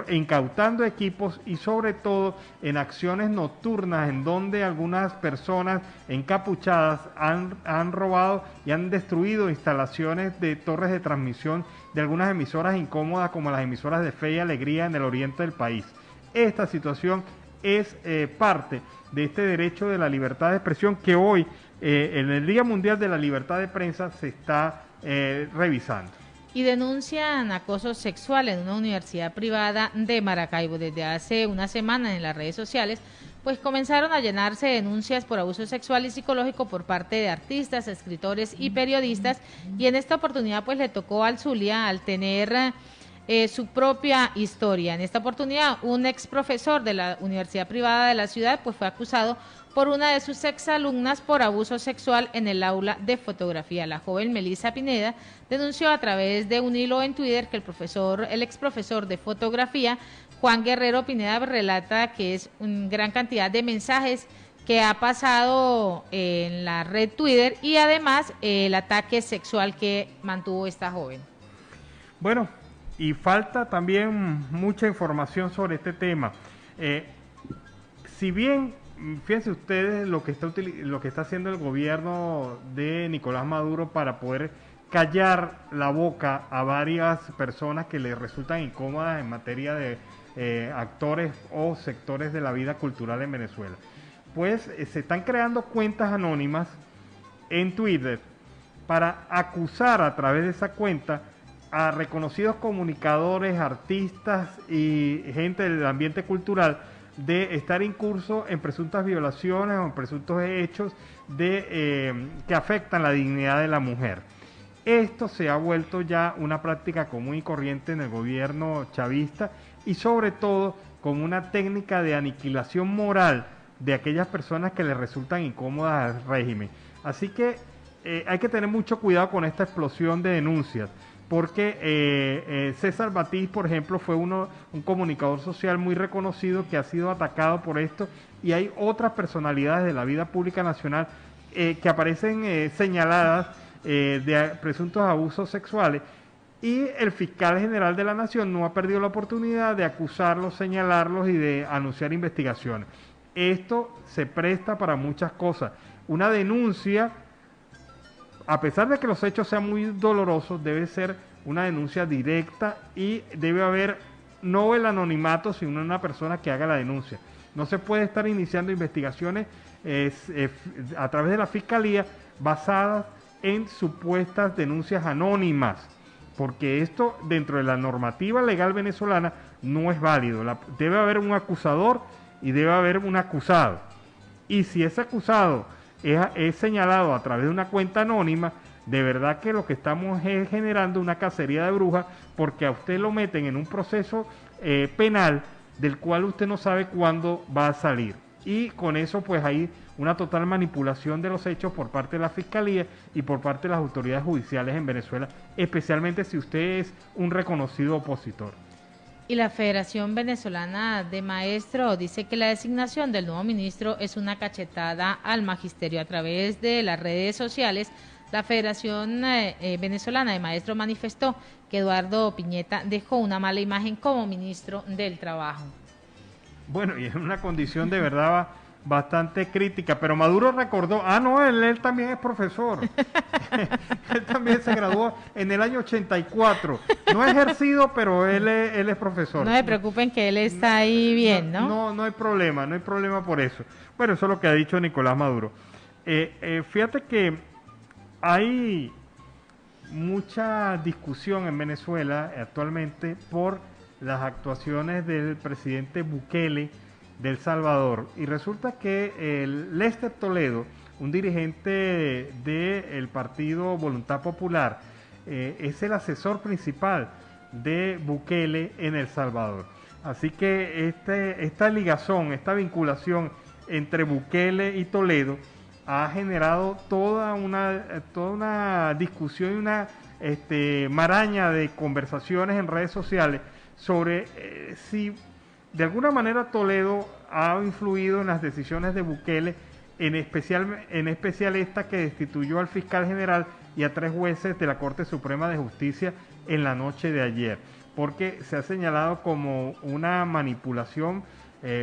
incautando equipos y sobre todo en acciones nocturnas en donde algunas personas encapuchadas han robado y han destruido instalaciones de torres de transmisión de algunas emisoras incómodas como las emisoras de Fe y Alegría en el oriente del país. Esta situación es parte de este derecho de la libertad de expresión que hoy en el Día Mundial de la Libertad de Prensa se está revisando. Y denuncian acoso sexual en una universidad privada de Maracaibo. Desde hace una semana en las redes sociales, pues comenzaron a llenarse denuncias por abuso sexual y psicológico por parte de artistas, escritores y periodistas. Y en esta oportunidad pues le tocó al Zulia al tener su propia historia. En esta oportunidad, un ex profesor de la universidad privada de la ciudad pues fue acusado por una de sus exalumnas por abuso sexual en el aula de fotografía. La joven Melissa Pineda denunció a través de un hilo en Twitter que el ex profesor de fotografía, Juan Guerrero Pineda, relata que es una gran cantidad de mensajes que ha pasado en la red Twitter y además el ataque sexual que mantuvo esta joven. Bueno, y falta también mucha información sobre este tema. Si bien, fíjense ustedes lo que está haciendo el gobierno de Nicolás Maduro para poder callar la boca a varias personas que les resultan incómodas en materia de actores o sectores de la vida cultural en Venezuela. Pues se están creando cuentas anónimas en Twitter para acusar a través de esa cuenta a reconocidos comunicadores, artistas y gente del ambiente cultural de estar incurso en presuntas violaciones o en presuntos hechos que afectan la dignidad de la mujer. Esto se ha vuelto ya una práctica común y corriente en el gobierno chavista y sobre todo como una técnica de aniquilación moral de aquellas personas que les resultan incómodas al régimen. Así que hay que tener mucho cuidado con esta explosión de denuncias, porque César Batiz, por ejemplo, fue un comunicador social muy reconocido que ha sido atacado por esto, y hay otras personalidades de la vida pública nacional que aparecen señaladas de presuntos abusos sexuales, y el fiscal general de la Nación no ha perdido la oportunidad de acusarlos, señalarlos y de anunciar investigaciones. Esto se presta para muchas cosas. Una denuncia, a pesar de que los hechos sean muy dolorosos, debe ser una denuncia directa y debe haber no el anonimato, sino una persona que haga la denuncia. No se puede estar iniciando investigaciones a través de la fiscalía basadas en supuestas denuncias anónimas, porque esto dentro de la normativa legal venezolana no es válido. Debe haber un acusador y debe haber un acusado. Y si ese acusado es señalado a través de una cuenta anónima, de verdad que lo que estamos es generando una cacería de brujas, porque a usted lo meten en un proceso penal del cual usted no sabe cuándo va a salir. Y con eso pues hay una total manipulación de los hechos por parte de la Fiscalía y por parte de las autoridades judiciales en Venezuela, especialmente si usted es un reconocido opositor. Y la Federación Venezolana de Maestros dice que la designación del nuevo ministro es una cachetada al magisterio. A través de las redes sociales, la Federación Venezolana de Maestros manifestó que Eduardo Piñeta dejó una mala imagen como ministro del Trabajo. Bueno, y es una condición de verdad bastante crítica, pero Maduro recordó, no, él también es profesor, él también se graduó en el año 84, no ha ejercido, pero él es profesor. No se preocupen que él está ahí bien, ¿no? No hay problema por eso. Bueno, eso es lo que ha dicho Nicolás Maduro. Fíjate que hay mucha discusión en Venezuela actualmente por las actuaciones del presidente Bukele de El Salvador, y resulta que Lester Toledo, un dirigente del partido Voluntad Popular, es el asesor principal de Bukele en El Salvador. Así que esta ligazón, esta vinculación entre Bukele y Toledo ha generado toda una discusión y una maraña de conversaciones en redes sociales sobre si de alguna manera Toledo ha influido en las decisiones de Bukele, en especial esta que destituyó al fiscal general y a 3 jueces de la Corte Suprema de Justicia en la noche de ayer, porque se ha señalado como una manipulación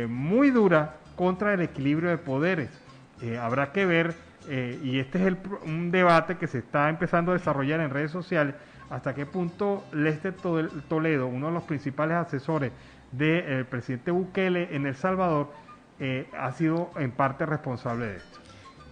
muy dura contra el equilibrio de poderes. Habrá que ver, y este es un debate que se está empezando a desarrollar en redes sociales, hasta qué punto Lester Toledo, uno de los principales asesores del presidente Bukele en El Salvador, ha sido en parte responsable de esto.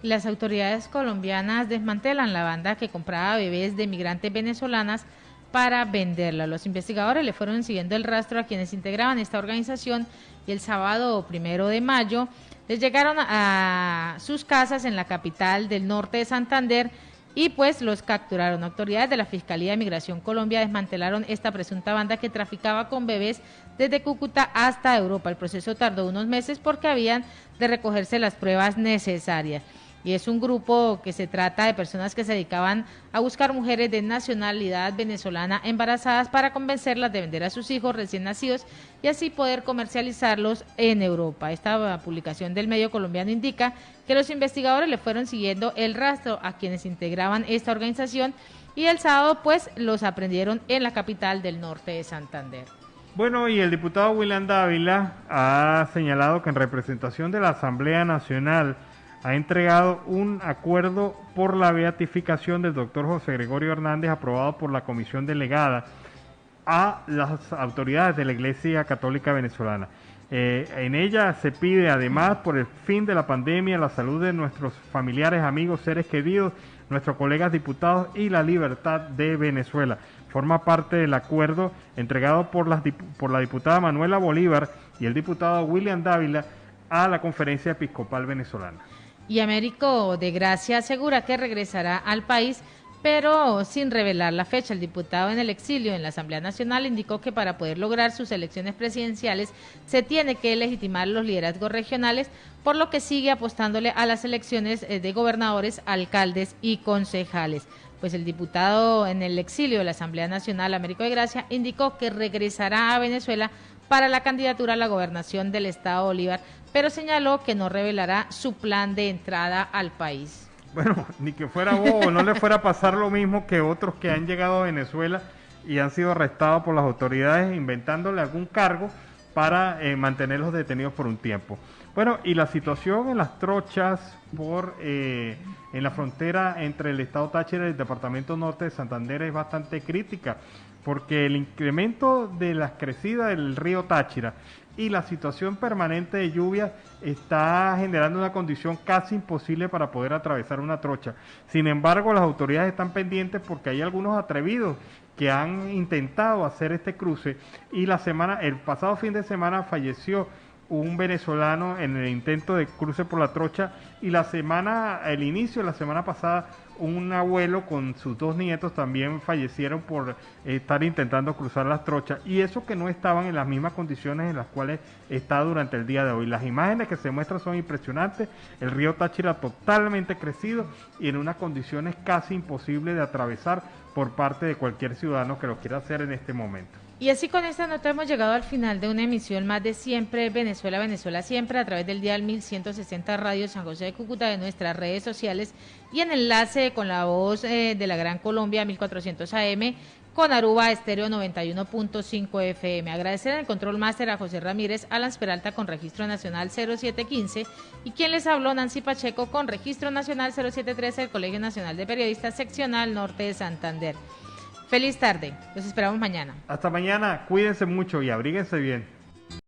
Las autoridades colombianas desmantelan la banda que compraba bebés de migrantes venezolanas para venderla. Los investigadores le fueron siguiendo el rastro a quienes integraban esta organización y el sábado 1 de mayo les llegaron a sus casas en la capital del norte de Santander y pues los capturaron. Autoridades de la Fiscalía de Migración Colombia desmantelaron esta presunta banda que traficaba con bebés desde Cúcuta hasta Europa. El proceso tardó unos meses porque habían de recogerse las pruebas necesarias. Y es un grupo que se trata de personas que se dedicaban a buscar mujeres de nacionalidad venezolana embarazadas para convencerlas de vender a sus hijos recién nacidos y así poder comercializarlos en Europa. Esta publicación del medio colombiano indica que los investigadores le fueron siguiendo el rastro a quienes integraban esta organización y el sábado pues los aprendieron en la capital del norte de Santander. Bueno, y el diputado William Dávila ha señalado que en representación de la Asamblea Nacional ha entregado un acuerdo por la beatificación del doctor José Gregorio Hernández, aprobado por la comisión delegada a las autoridades de la Iglesia Católica Venezolana. En ella se pide, además, por el fin de la pandemia, la salud de nuestros familiares, amigos, seres queridos, nuestros colegas diputados y la libertad de Venezuela. Forma parte del acuerdo entregado por la diputada Manuela Bolívar y el diputado William Dávila a la Conferencia Episcopal Venezolana. Y Américo de Gracia asegura que regresará al país, pero sin revelar la fecha. El diputado en el exilio en la Asamblea Nacional indicó que para poder lograr sus elecciones presidenciales se tiene que legitimar los liderazgos regionales, por lo que sigue apostándole a las elecciones de gobernadores, alcaldes y concejales. Pues el diputado en el exilio de la Asamblea Nacional, Américo de Gracia, indicó que regresará a Venezuela para la candidatura a la gobernación del estado Bolívar, pero señaló que no revelará su plan de entrada al país. Bueno, ni que fuera bobo, no le fuera a pasar lo mismo que otros que han llegado a Venezuela y han sido arrestados por las autoridades inventándole algún cargo para mantenerlos detenidos por un tiempo. Bueno, y la situación en las trochas en la frontera entre el estado Táchira y el departamento norte de Santander es bastante crítica, porque el incremento de las crecidas del río Táchira y la situación permanente de lluvias está generando una condición casi imposible para poder atravesar una trocha. Sin embargo, las autoridades están pendientes porque hay algunos atrevidos que han intentado hacer este cruce y el pasado fin de semana falleció un venezolano en el intento de cruce por la trocha, y el inicio de la semana pasada, un abuelo con sus 2 nietos también fallecieron por estar intentando cruzar las trochas, y eso que no estaban en las mismas condiciones en las cuales está durante el día de hoy. Las imágenes que se muestran son impresionantes, el río Táchira totalmente crecido y en unas condiciones casi imposibles de atravesar por parte de cualquier ciudadano que lo quiera hacer en este momento. Y así con esta nota hemos llegado al final de una emisión más de Siempre Venezuela, Venezuela Siempre, a través del dial 1160 Radio San José de Cúcuta, de nuestras redes sociales y en enlace con la voz de la Gran Colombia 1400 AM, con Aruba Estéreo 91.5 FM. Agradecer en el Control Máster a José Ramírez, Alan Peralta con Registro Nacional 0715 y quien les habló, Nancy Pacheco, con Registro Nacional 0713 del Colegio Nacional de Periodistas Seccional Norte de Santander. Feliz tarde, los esperamos mañana. Hasta mañana, cuídense mucho y abríguense bien.